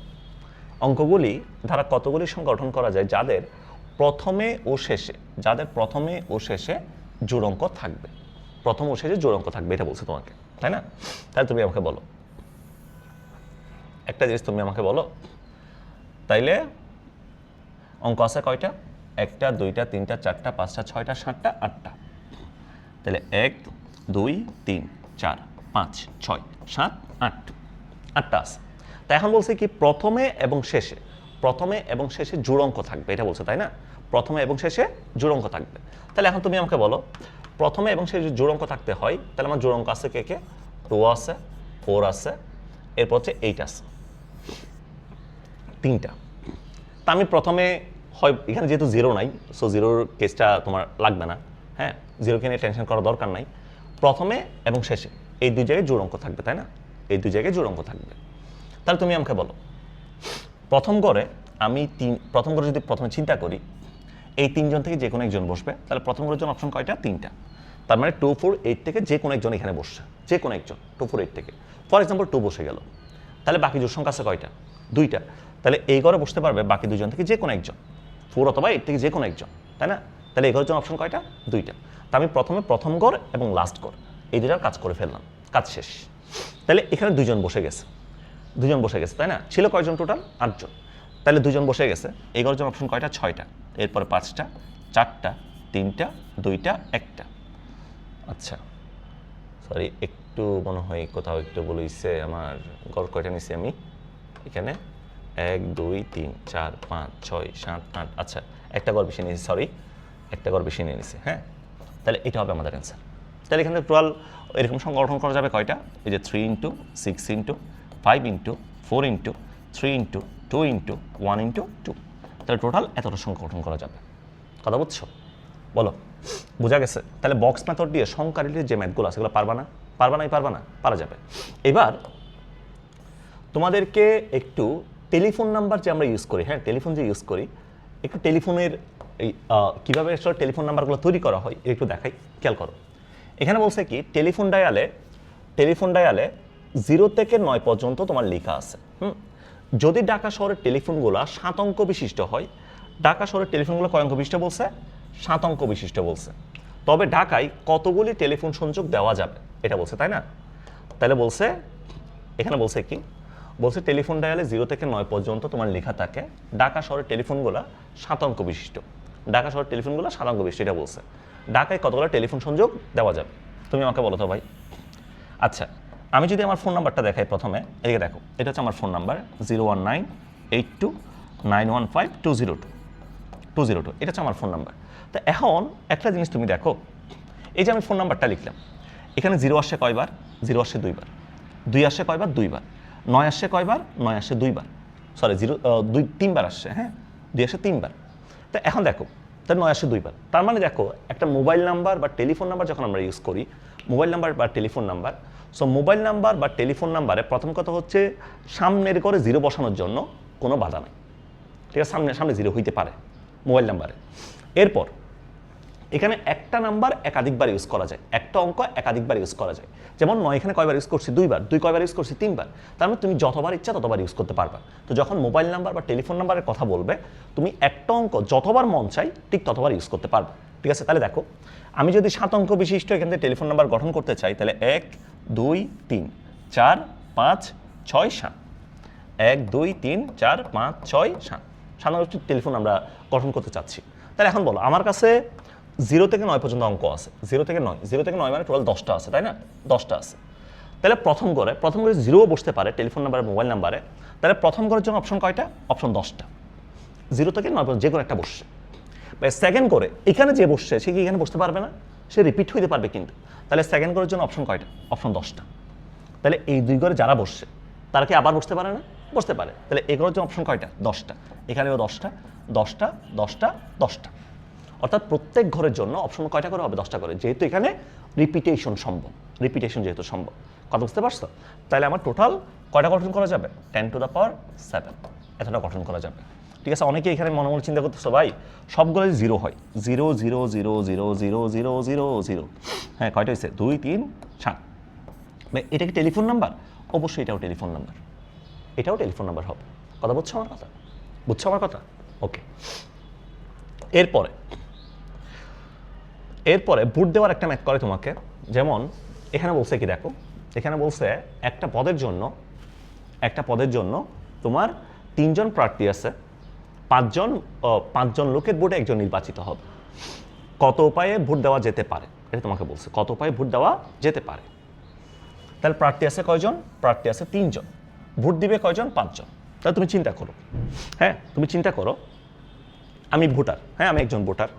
অঙ্কগুলি দ্বারা কতগুলি সংখ্যা গঠন করা যায় যাদের প্রথমে ও শেষে, যাদের প্রথমে ও শেষে জোড় অঙ্ক থাকবে, প্রথম ও শেষে জোড় অঙ্ক থাকবে, এটা বলছে তোমাকে, তাই না? তাহলে তুমি আমাকে বলো, একটা জিনিস তুমি আমাকে বলো, তাইলে অঙ্ক আছে কয়টা? 1টা 2টা 3টা 4টা 5টা 6টা 7টা 8টা। তাহলে 1 2 3 4 5 6 7 8, 8টা আছে। তা এখন বলছে কি প্রথমে এবং শেষে, প্রথমে এবং শেষে জোড় অঙ্ক থাকবে, এটা বলছে, তাই না? প্রথমে এবং শেষে জোড় অঙ্ক থাকবে। তাহলে এখন তুমি আমাকে বলো, প্রথমে এবং শেষে জোড় অঙ্ক থাকতে হয়, তাহলে আমার জোড় অঙ্ক আছে কে কে? 2 আছে, 4 আছে, এরপর হচ্ছে 8 আছে, 3টা। তা আমি প্রথমে হয়, এখানে যেহেতু 0 নাই, সো 0-র কেসটা তোমার লাগবে না, হ্যাঁ, 0কে নিয়ে টেনশন করার দরকার নাই। প্রথমে এবং শেষে এই দুই জায়গায় জোড় অঙ্ক থাকবে, তাই না? এই দুই জায়গায় জোড় অঙ্ক থাকবে। তাহলে তুমি আমাকে বলো, প্রথম ঘরে আমি প্রথম ঘরে যদি প্রথমে চিন্তা করি, এই 3 জন থেকে যে কোনো একজন বসবে, তাহলে প্রথম ঘরের জন্য অপশন কয়টা? 3টা। তার মানে 2 4 8 থেকে যে কোনো একজন এখানে বসছে, যে কোনো একজন 2 4 8 থেকে। ফর এক্সাম্পল 2 বসে গেল, তাহলে বাকি জোড় সংখ্যা আছে কয়টা? 2টা। তাহলে এই ঘরে বসতে পারবে বাকি 2 জন থেকে যে কোনো একজন, 4 অথবা 8 থেকে যে কোনো একজন, তাই না? তাহলে এই ঘরের জন্য অপশন কয়টা? 2টা। তা আমি প্রথমে প্রথম ঘর এবং লাস্ট ঘর এই দুটার কাজ করে ফেললাম, কাজ শেষ। তাহলে এখানে 2 জন বসে গেছে, 2 জন বসে গেছে, তাই না? ছিল কয়জন টোটাল? 8 জন। তাহলে 2 জন বসে গেছে, এই ঘরের জন্য অপশন কয়টা? 6টা, এরপরে 5টা 4টা 3টা 2টা 1টা। আচ্ছা সরি, একটু মনে হয় কোথাও একটু বলেছে, আমার ঘর কয়টা নিছি আমি এখানে? 1 2 3 4 5 6 7 8, আচ্ছা একটা ঘর বেশি নিয়েছি, সরি একটা ঘর বেশি নিয়ে নিছি, হ্যাঁ। তাহলে এটা হবে আমাদের অ্যান্সার। তাহলে এখানে টোটাল এরকম সংখ্যা গঠন করা যাবে কয়টা? এই যে 3 × 6 × 5 × 4 × 3 × 2 × 1 × 2, তাহলে টোটাল এতটা সংখ্যা গঠন করা যাবে। কথা বুঝছো? বলো বোঝা গেছে? তাহলে বক্স মেথড দিয়ে সংখ্যা রিলেটেড যে ম্যাথগুলো আছে সেগুলো পারবা না? পারবা নাই? পারবা না? পারা যাবে। এবার তোমাদেরকে একটু টেলিফোন নাম্বার যে আমরা ইউজ করি, হ্যাঁ টেলিফোন যে ইউজ করি, একটু টেলিফোনের এই কীভাবে আসলে টেলিফোন নাম্বারগুলো তৈরি করা হয় একটু দেখাই, খেয়াল করো। এখানে বলছে কি টেলিফোন ডায়ালে 0 থেকে 9 পর্যন্ত তোমার লেখা আছে। যদি ঢাকা শহরের টেলিফোনগুলো 7 অঙ্ক বিশিষ্ট হয়, ঢাকা শহরের টেলিফোনগুলো কয় অঙ্ক বিশিষ্ট বলছে? 7 অঙ্ক বিশিষ্ট বলছে। তবে ঢাকায় কতগুলি টেলিফোন সংযোগ দেওয়া যাবে এটা বলছে, তাই না? তাহলে বলছে, এখানে বলছে কি, বলছে টেলিফোন ডায়ালে 0 থেকে 9 পর্যন্ত তোমার লেখা থাকে, ঢাকা শহরের টেলিফোনগুলো 7 অঙ্ক বিশিষ্ট, ঢাকা শহরের টেলিফোনগুলো 7 অঙ্ক বিশিষ্ট, এটা বলছে। ঢাকায় কতগুলো টেলিফোন সংযোগ দেওয়া যাবে তুমি আমাকে বলো তো ভাই। আচ্ছা আমি যদি আমার ফোন নাম্বারটা দেখাই প্রথমে, এদিকে দেখো, এটা হচ্ছে আমার ফোন নাম্বার 01982915202, এটা হচ্ছে আমার ফোন নাম্বার। তো এখন একটা জিনিস তুমি দেখো, এই যে আমি ফোন নাম্বারটা লিখলাম, এখানে 0 আসছে কয়বার? 0 আসছে 2 বার, 2 আসছে কয়বার? 2 বার, 9 আসছে কয়বার? 9 আসছে 2 বার, সরি 3 বার আসছে, হ্যাঁ 2 আসছে 3 বার। তো এখন দেখো, তাহলে 9 আসছে 2 বার, তার মানে দেখো একটা মোবাইল নাম্বার বা টেলিফোন নাম্বার যখন আমরা ইউজ করি, মোবাইল নাম্বার বা telephone number, so mobile number বা টেলিফোন নাম্বারে প্রথম কথা হচ্ছে সামনের করে 0 বসানোর জন্য কোনো বাধা নেই, ঠিক আছে? সামনে 0 হইতে পারে মোবাইল নাম্বারে। এরপর এখানে একটা নাম্বার একাধিকবার ইউজ করা যায়, একটা অঙ্ক একাধিকবার ইউজ করা যায়। যেমন 9 এখানে কয়বার ইউজ করছি? 2 বার। 2 কয়বার ইউজ করছি? 3 বার। তার মানে তুমি যতবার ইচ্ছা ততবার ইউজ করতে পারবা। তো যখন মোবাইল নাম্বার বা টেলিফোন নাম্বারের কথা বলবে, তুমি একটা অঙ্ক যতবার মন চাই ঠিক ততবার ইউজ করতে পারবে। ঠিক আছে? তাহলে দেখো, আমি যদি 7 অঙ্ক বিশিষ্ট এখান থেকে টেলিফোন নাম্বার গঠন করতে চাই, তাহলে 1 2 3 4 5 6 7। 1 2 3 4 5 6 7 সাধারণত টেলিফোন আমরা গঠন করতে চাচ্ছি। তাহলে এখন বলো, আমার কাছে 0 থেকে 9 পর্যন্ত অঙ্ক আছে। 0 থেকে 9 মানে টোটাল 10টা আছে, তাই না? 10টা আছে। তাহলে প্রথম ঘরে 0ও বসতে পারে টেলিফোন নাম্বারে, মোবাইল নাম্বারে। তাহলে প্রথম ঘরের জন্য অপশন কয়টা? অপশন 10টা। 0 থেকে 9 পর্যন্ত যে কোনো একটা বসছে। বা সেকেন্ড করে এখানে যে বসছে সে কি এখানে বসতে পারবে না? সে রিপিট হইতে পারবে কিন্তু। তাহলে সেকেন্ড ঘরের জন্য অপশন কয়টা? অপশন 10টা। তাহলে এই 2 ঘরে যারা বসছে তারা কি আবার বসতে পারে না? বসতে পারে। তাহলে এগুলোর জন্য অপশন কয়টা? 10টা। এখানেও 10টা 10টা 10টা 10টা। অর্থাৎ প্রত্যেক ঘরের জন্য অপশন কয়টা করে হবে? 10টা করে, যেহেতু এখানে রিপিটেশন সম্ভব। রিপিটেশন যেহেতু সম্ভব, কথা বুঝতে পারছো? তাহলে আমার টোটাল কয়টা গঠন করা যাবে? 10 টু দ্য পাওয়ার 7 এতটা গঠন করা যাবে। ঠিক আছে? অনেকে এখানে মনে মনে চিন্তা করতেছো, ভাই সবগুলোই 0 হয়। 0 0 0 0 0 0 0 0। হ্যাঁ, কয়টা হয়েছে? 2 3 7। এটা কি টেলিফোন নাম্বার? অবশ্যই এটাও টেলিফোন নাম্বার। এটাও টেলিফোন নাম্বার হবে। কথা বুঝছো আমার কথা? বুঝছো আমার কথা? ওকে। এরপরে ভোট দেওয়ার একটা ম্যাথ করে তোমাকে। যেমন এখানে বলছে কি, দেখো এখানে বলছে একটা পদের জন্য তোমার 3 জন প্রার্থী আছে, 5 জন লোকের ভোটে একজন নির্বাচিত হবে। কত উপায়ে ভোট দেওয়া যেতে পারে, এটা তোমাকে বলছে। কত উপায়ে ভোট দেওয়া যেতে পারে। তাহলে প্রার্থী আছে কয়জন? প্রার্থী আছে 3 জন। ভোট দিবে কয়জন? 5 জন। তাহলে তুমি চিন্তা করো, হ্যাঁ তুমি চিন্তা করো, আমি ভোটার, হ্যাঁ আমি একজন ভোটার।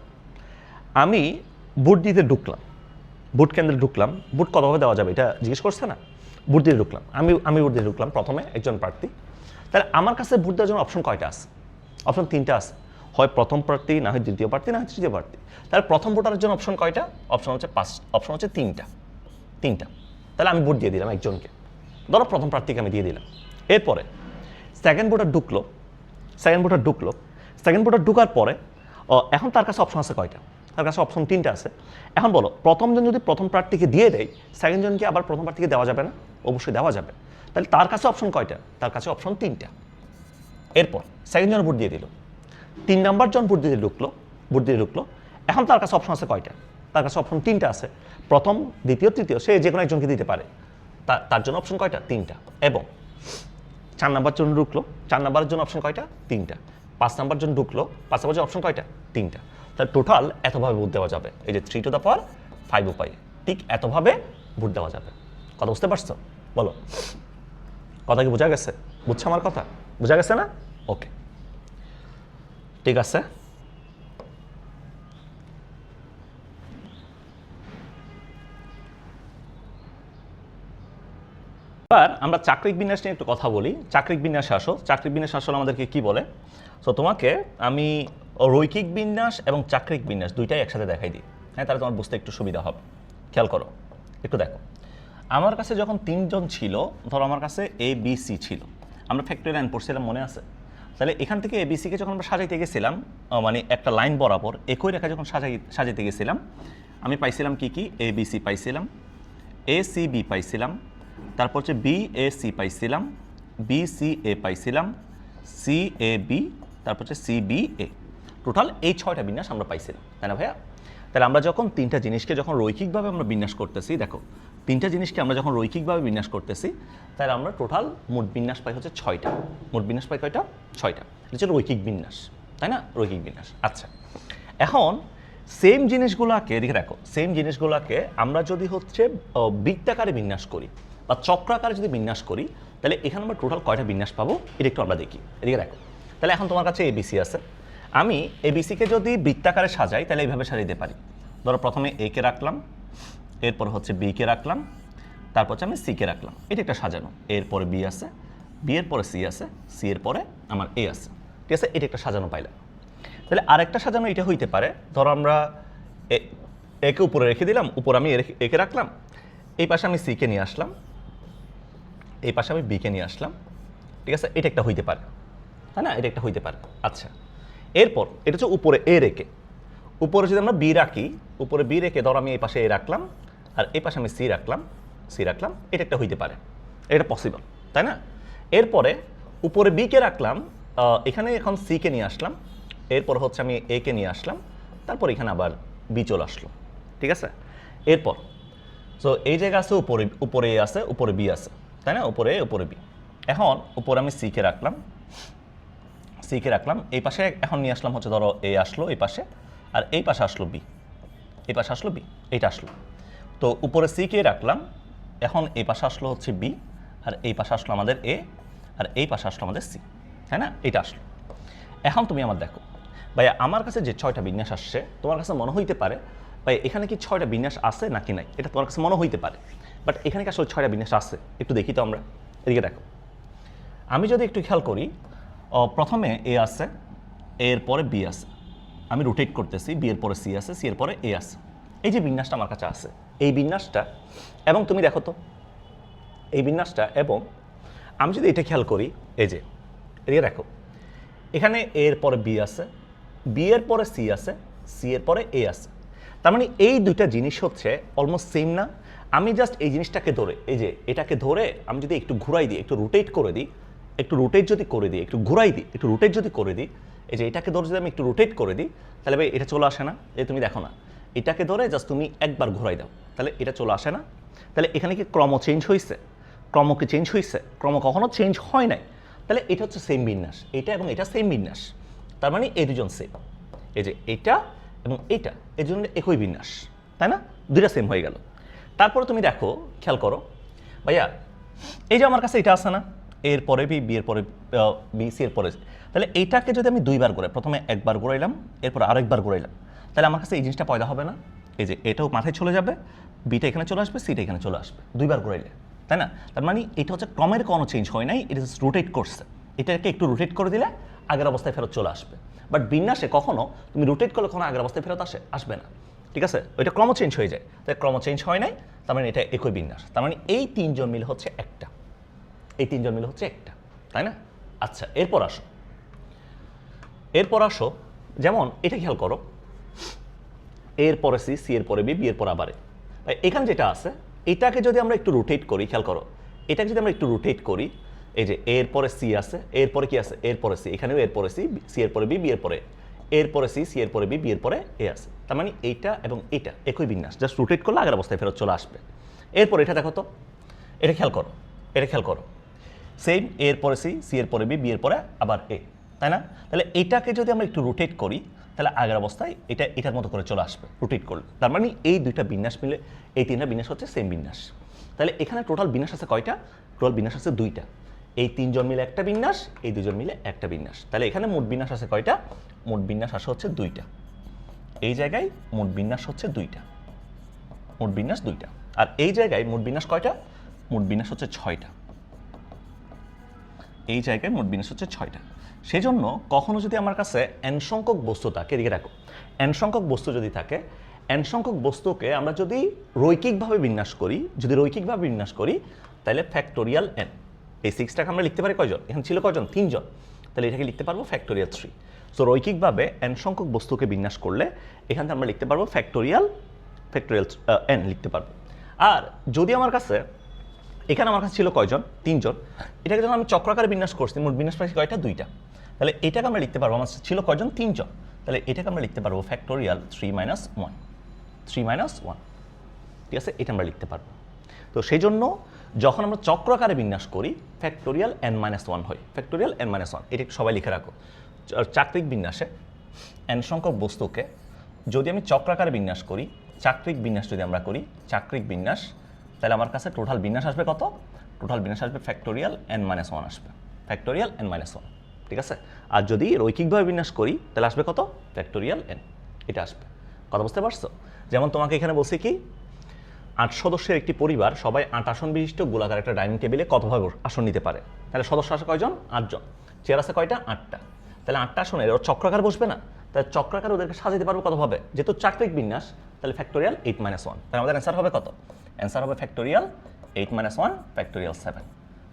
আমি ভোট দিতে ঢুকলাম, ভোট কেন্দ্রে ঢুকলাম। ভোট কতভাবে দেওয়া যাবে এটা জিজ্ঞেস করছে না? ভোট দিয়ে ঢুকলাম, আমি ভোট দিয়ে ঢুকলাম প্রথমে, একজন প্রার্থী। তাহলে আমার কাছে ভোট দেওয়ার জন্য অপশন কয়টা আছে? অপশন 3টা আছে। হয় প্রথম প্রার্থী, না হয় দ্বিতীয় প্রার্থী, না হয় তৃতীয় প্রার্থী। তাহলে প্রথম ভোটারের জন্য অপশন কয়টা? অপশন হচ্ছে 5, অপশন হচ্ছে 3টা। তাহলে আমি ভোট দিয়ে দিলাম একজনকে, ধরো প্রথম প্রার্থীকে আমি দিয়ে দিলাম। এরপরে সেকেন্ড ভোটার ঢুকলো। সেকেন্ড ভোটার ঢুকার পরে এখন তার কাছে অপশন আছে কয়টা? তার কাছে অপশন 3টা আছে। এখন বলো, প্রথমজন যদি প্রথম প্রার্থীকে দিয়ে দেয়, সেকেন্ড জনকে আবার প্রথম প্রার্থীকে দেওয়া যাবে না? অবশ্যই দেওয়া যাবে। তাহলে তার কাছে অপশন কয়টা? তার কাছে অপশন 3টা। এরপর সেকেন্ড জন ভোট দিয়ে দিল, 3 নাম্বার জন ভোট দিয়ে ঢুকলো। এখন তার কাছে অপশন আছে কয়টা? তার কাছে অপশন 3টা আছে। প্রথম, দ্বিতীয়, তৃতীয়, সে যে কোনো একজনকে দিতে পারে। তার জন্য অপশন কয়টা? 3টা। এবং 4 নাম্বার জন ঢুকলো, 4 নাম্বারের জন্য অপশন কয়টা? 3টা। 5 নাম্বার জন ঢুকলো, 5 নাম্বার জন অপশন কয়টা? 3টা। তাহলে টোটাল এতভাবে ভোট দেওয়া যাবে। এই যে 3 টু দ্য পাওয়ার 5 উপায়ে ঠিক এতভাবে ভোট দেওয়া যাবে। কথা বুঝতে পারছো? বলো, কথা কি বোঝা গেছে? বুঝছো আমার কথা? বোঝা গেছে না? ওকে, ঠিক আছে। এবার আমরা চাকরিক বিন্যাস নিয়ে একটু কথা বলি। চাকরিক বিন্যাসে আসো। চাকরিক বিন্যাস আসলে আমাদেরকে কি বলে? সো তোমাকে আমি রৈখিক বিন্যাস এবং চাকরিক বিন্যাস দুইটাই একসাথে দেখাই দিই, হ্যাঁ, তাহলে তোমার বুঝতে একটু সুবিধা হবে। খেয়াল করো, একটু দেখো। আমার কাছে যখন 3 জন ছিল, ধরো আমার কাছে ABC ছিল, আমরা ফ্যাক্টরিয়াল পড়ছিলাম, মনে আছে? তাহলে এখান থেকে ABCকে যখন আমরা সাজাইতে গেছিলাম, মানে একটা লাইন বরাবর একই রেখা যখন সাজাইতে গেছিলাম, আমি পাইছিলাম কি ABC পাইছিলাম, ACB পাইছিলাম, তারপর হচ্ছে BAC পাইছিলাম, BCA পাইছিলাম, CAB, তারপর হচ্ছে CBA। টোটাল এই 6টা বিন্যাস আমরা পাইছিলাম, তাই না ভাইয়া? তাহলে আমরা যখন 3টা জিনিসকে যখন রৈখিকভাবে আমরা বিন্যাস করতেছি, দেখো 3টা জিনিসকে আমরা যখন রৈখিকভাবে বিন্যাস করতেছি, তাহলে আমরা টোটাল মোট বিন্যাস পাই হচ্ছে 6টা। মোট বিন্যাস পাই কয়টা? 6টা। এটা হচ্ছে রৈখিক বিন্যাস, তাই না? রৈখিক বিন্যাস। আচ্ছা, এখন সেম জিনিসগুলোকে দেখে রাখো, সেম জিনিসগুলোকে আমরা যদি হচ্ছে বৃত্তাকারে বিন্যাস করি বা চক্রাকারে যদি বিন্যাস করি, তাহলে এখানে আমরা টোটাল কয়টা বিন্যাস পাবো এটা একটু আমরা দেখি। এদিকে দেখো, তাহলে এখন তোমার কাছে ABC আছে। আমি ABCকে যদি বৃত্তাকারে সাজাই, তাহলে এইভাবে সাজাইতে পারি। ধরো প্রথমে A কে রাখলাম, এরপর হচ্ছে B কে রাখলাম, তারপর হচ্ছে আমি C কে রাখলাম। এটা একটা সাজানো। এরপরে B আছে, B এর পরে C আছে, C এর পরে আমার A আছে। ঠিক আছে, এটা একটা সাজানো পাইলাম। তাহলে আরেকটা সাজানো এটা হইতে পারে, ধরো আমরা একে উপরে রেখে দিলাম, উপরে আমি একে রাখলাম, এই পাশে আমি C কে নিয়ে আসলাম, এই পাশে আমি B কে নিয়ে আসলাম। ঠিক আছে, এটা একটা হইতে পারে, তাই না? এটা একটা হইতে পারে। আচ্ছা, এরপর এটা হচ্ছে উপরে A রেখে, উপরে যদি আমরা বি রাখি, উপরে বি রেখে ধরো আমি এই পাশে এ রাখলাম আর এই পাশে আমি সি রাখলাম, এটা একটা হইতে পারে, এটা পসিবল, তাই না? এরপরে উপরে বি কে রাখলাম, এখানে এখন সি কে নিয়ে আসলাম, এরপর হচ্ছে আমি এ কে নিয়ে আসলাম, তারপর এখানে আবার বি চলে আসলো, ঠিক আছে? এরপর সো এই জায়গা আছে উপরে এ আছে, উপরে বি আছে, তাই না? উপরে এ উপরে বি। এখন উপরে আমি সি কে রাখলাম, এই পাশে এখন নিয়ে আসলাম হচ্ছে ধরো এ আসলো এই পাশে, আর এই পাশে আসলো বি, এইটা আসলো। তো উপরে সি কে রাখলাম, এখন এই পাশে আসলো হচ্ছে বি, আর এই পাশে আসলো আমাদের এ, আর এই পাশে আসলো আমাদের সি, তাই না? এটা আসলো। এখন তুমি আমার দেখো ভাইয়া, আমার কাছে যে 6টা বিন্যাস আসছে, তোমার কাছে মনে হইতে পারে ভাই এখানে কি 6টা বিন্যাস আছে নাকি নাই, এটা তোমার কাছে মনে হইতে পারে, বাট এখানে কি আসলে 6টা বিন্যাস আছে একটু দেখি তো আমরা। এদিকে দেখো, আমি যদি একটু খেয়াল করি, প্রথমে এ আছে, এরপরে বি আছে, আমি রোটেট করতেছি, বি এর পরে সি আছে, সি এর পরে এ আছে, এই যে বিন্যাসটা আমার কাছে আছে, এই বিন্যাসটা, এবং তুমি দেখো তো এই বিন্যাসটা, এবং আমি যদি এটা খেয়াল করি, এই যে এদিকে দেখো, এখানে এ এর পরে বি আছে, বি এর পরে সি আছে, সি এর পরে এ আছে, তার মানে এই দুইটা জিনিস হচ্ছে অলমোস্ট সেম না? আমি জাস্ট এই জিনিসটাকে ধরে, এই যে এটাকে ধরে আমি যদি একটু ঘুরাই দিই, একটু রোটেট করে দিই, একটু রোটেট যদি করে দিই, একটু ঘুরাই দিই, একটু রোটেট যদি করে দিই, এই যে এটাকে ধরে যদি আমি একটু রোটেট করে দিই, তাহলে ভাই এটা চলে আসে না? এই তুমি দেখো না, এটাকে ধরে জাস্ট তুমি একবার ঘুরাই দাও, তাহলে এটা চলে আসে না? তাহলে এখানে কি ক্রম চেঞ্জ হয়েছে? ক্রম কি চেঞ্জ হয়েছে? ক্রম কখনো চেঞ্জ হয় নাই। তাহলে এটা হচ্ছে সেম বিন্যাস, এটা এবং এটা সেম বিন্যাস, তার মানে এই দুজন সেম, এই যে এটা এবং এটা এই জন্য একই বিন্যাস, তাই না? দুইটা সেম হয়ে গেল। তারপরে তুমি দেখো, খেয়াল করো ভাইয়া, এই যে আমার কাছে এটা আছে না, এর পরে বি, বি এর পরে বি, সি এর পরে, তাহলে এইটাকে যদি আমি দুইবার ঘুরাই, প্রথমে একবার ঘুরাইলাম, এরপর আরেকবার ঘুরাইলাম, তাহলে আমার কাছে এই জিনিসটা পয়দা হবে না? এই যে এটাও মাথায় চলে যাবে, বিটা এখানে চলে আসবে, সিটা এখানে চলে আসবে, দুইবার ঘুরাইলে, তাই না? তার মানে এটা হচ্ছে ক্রমের কোনো চেঞ্জ হয় নাই, এটা জাস্ট রোটেট করছে, এটাকে একটু রোটেট করে দিলে আগের অবস্থায় ফেরত চলে আসবে। বাট বিন্যাসে কখনো তুমি রোটেট করলে কখনো আগের অবস্থায় ফেরত আসবে না, ঠিক আছে? ওইটা ক্রম চেঞ্জ হয়ে যায়, তাই ক্রম চেঞ্জ হয় নাই, তার মানে এটা একই বিন্যাস, তার মানে এই তিনজন মিলে হচ্ছে একটা, এই তিনজন মিলে হচ্ছে একটা, তাই না? আচ্ছা, এরপর আসো, যেমন এটা খেয়াল করো, এর পরে সি, সি এর পরে বি, বি এর পর আবার এখানে যেটা আছে, এটাকে যদি আমরা একটু রোটেট করি, খেয়াল করো, এটাকে যদি আমরা একটু রোটেট করি, এই যে এর পরে সি আছে, এর পরে কি আছে, এর পরে সি, এখানেও এর পরে সি, সি এর পরে বি, বি এর পরে এর পরে সি, সি এর পরে বি, বি এর পরে এ আছে, তার মানে এইটা এবং এটা একই বিন্যাস, জাস্ট রোটেট করলে আগের অবস্থায় ফেরত চলে আসবে। এরপর এটা দেখো তো, এটা খেয়াল করো, সেম, এর পরে সি, সি এর পরে বি, বি এর পরে আবার এ, তাই না? তাহলে এটাকে যদি আমরা একটু রোটেট করি, তাহলে আগের অবস্থায় এটা এটার মতো করে চলে আসবে রোটেট করলে, তার মানে এই দুইটা বিন্যাস মিলে এই তিনটা বিন্যাস হচ্ছে সেম বিন্যাস। তাহলে এখানে টোটাল বিন্যাস আছে কয়টা? টোটাল বিন্যাস আছে দুইটা, এই তিনজন মিলে একটা বিন্যাস, এই দুজন মিলে একটা বিন্যাস, তাহলে এখানে মোট বিন্যাস আছে কয়টা? মোট বিন্যাস আসে হচ্ছে দুইটা, এই জায়গায় মোট বিন্যাস হচ্ছে দুইটা, মোট বিন্যাস দুইটা, আর এই জায়গায় মোট বিন্যাস কয়টা? মোট বিন্যাস হচ্ছে 6টা, এই জায়গায় মোট বিন্যাস হচ্ছে 6টা। সেজন্য কখনো যদি আমার কাছে n সংখ্যক বস্তু থাকে, এদিকে রাখো, n সংখ্যক বস্তু যদি থাকে, n সংখ্যক বস্তুকে আমরা যদি রৈখিকভাবে বিন্যাস করি, তাহলে ফ্যাক্টোরিয়াল n, এই 6টাকে আমরা লিখতে পারি কয়জন? এখানে ছিল কয়জন? 3জন, তাহলে এটাকে লিখতে পারবো ফ্যাক্টোরিয়াল 3। সো রৈখিকভাবে n সংখ্যক বস্তুকে বিন্যাস করলে এখান থেকে আমরা লিখতে পারবো ফ্যাক্টোরিয়াল n লিখতে পারবো। আর যদি আমার কাছে এখানে আমার কাছে ছিল কয়জন? 3জন, এটাকে যখন আমি চক্রাকারে বিন্যাস করছি, মোট বিন্যাস পাইছি কয়টা? 2টা, তাহলে এটাকে আমরা লিখতে পারবো, আমার ছিল কয়জন? 3জন, তাহলে এটাকে আমরা লিখতে পারবো ফ্যাক্টোরিয়াল 3 - 1, 3 - 1, ঠিক আছে? এটা আমরা লিখতে পারবো। তো সেই জন্য যখন আমরা চক্রাকারে বিন্যাস করি, ফ্যাক্টোরিয়াল n - 1 হয়, ফ্যাক্টোরিয়াল n - 1, এটা সবাই লিখে রাখো। চাক্রিক বিন্যাসে n সংখ্যক বস্তুকে যদি আমি চক্রাকারে বিন্যাস করি, চাক্রিক বিন্যাস যদি আমরা করি, চাক্রিক বিন্যাস, তাহলে আমার কাছে টোটাল বিন্যাস আসবে কত? টোটাল বিন্যাস আসবে ফ্যাক্টোরিয়াল n - 1 আসবে, ফ্যাক্টোরিয়াল n - 1, ঠিক আছে? আর যদি রৈখিকভাবে বিন্যাস করি তাহলে আসবে কত? ফ্যাক্টোরিয়াল n, এটা আসবে। কথা বুঝতে পারছো? যেমন তোমাকে এখানে বলছি কি, 8 সদস্যের একটি পরিবার, সবাই 8 আসন বিশিষ্ট গোলাকার একটা ডাইনিং টেবিলে কতভাবে আসন নিতে পারে? তাহলে সদস্য আছে কয়জন? 8 জন, চেয়ার আছে কয়টা? 8টা, তাহলে 8টা আসনের ওর চক্রাকার বসবে না? তাহলে চক্রাকার ওদেরকে সাজাতে পারবো কতভাবে? যেহেতু চাক্রিক বিন্যাস, তাহলে ফ্যাক্টোরিয়াল 8 - 1, তাহলে আমাদের অ্যান্সার হবে কত? অ্যান্সার হবে ফ্যাক্টোরিয়াল 8 - 1, ফ্যাক্টোরিয়াল 7।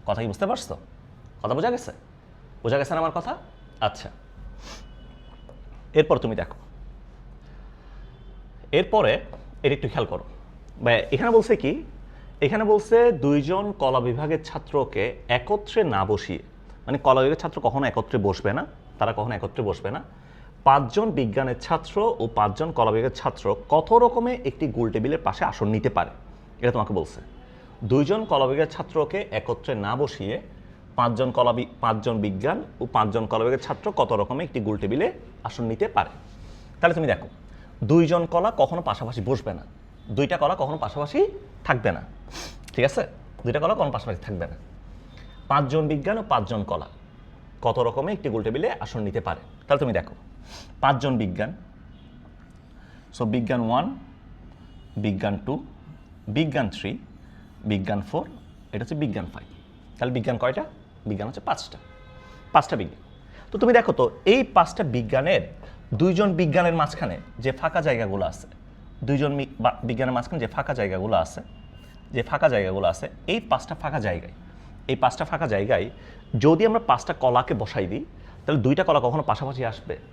কথা কি বুঝতে পারছো? কথা বোঝা গেছে? বোঝা গেছে না আমার কথা? আচ্ছা, এরপর তুমি দেখো, এরপরে এটা একটু খেয়াল করো, বা এখানে বলছে কি, এখানে বলছে দুইজন কলা বিভাগের ছাত্রকে একত্রে না বসিয়ে, মানে কলা বিভাগের ছাত্র কখনো একত্রে বসবে না, তারা কখনো একত্রে বসবে না, 5 জন বিজ্ঞানের ছাত্র ও 5 জন কলা বিভাগের ছাত্র কত রকমে একটি গোল টেবিলের পাশে আসন নিতে পারে, এটা তোমাকে বলছে। 2 জন কলা বিভাগের ছাত্রকে একত্রে না বসিয়ে 5 জন বিজ্ঞান ও 5 জন কলা বিভাগের ছাত্র কত রকমে একটি গোল টেবিলে আসন নিতে পারে। তাহলে তুমি দেখো 2 জন কলা কখনো পাশাপাশি বসবে না, 2টা কলা কখনো পাশাপাশি থাকবে না, ঠিক আছে, 2টা কলা কখনো পাশাপাশি থাকবে না। 5 জন বিজ্ঞান ও 5 জন কলা কত রকমে একটি গোল টেবিলে আসন নিতে পারে। তাহলে তুমি দেখো 5 জন বিজ্ঞান, সো বিজ্ঞান 1, বিজ্ঞান 2, বিজ্ঞান 3, বিজ্ঞান 4, এটা হচ্ছে বিজ্ঞান 5। তাহলে বিজ্ঞান কয়টা? বিজ্ঞান হচ্ছে 5টা বিজ্ঞান। তো তুমি দেখো তো এই 5টা বিজ্ঞানের 2 জন বিজ্ঞানের মাঝখানে যে ফাঁকা জায়গাগুলো আছে, 2 জন বিজ্ঞানের মাঝখানে যে ফাঁকা জায়গাগুলো আছে, এই 5টা ফাঁকা জায়গায় যদি আমরা 5টা কলাকে বসাই দিই, তাহলে 2টা কলা কখনো পাশাপাশি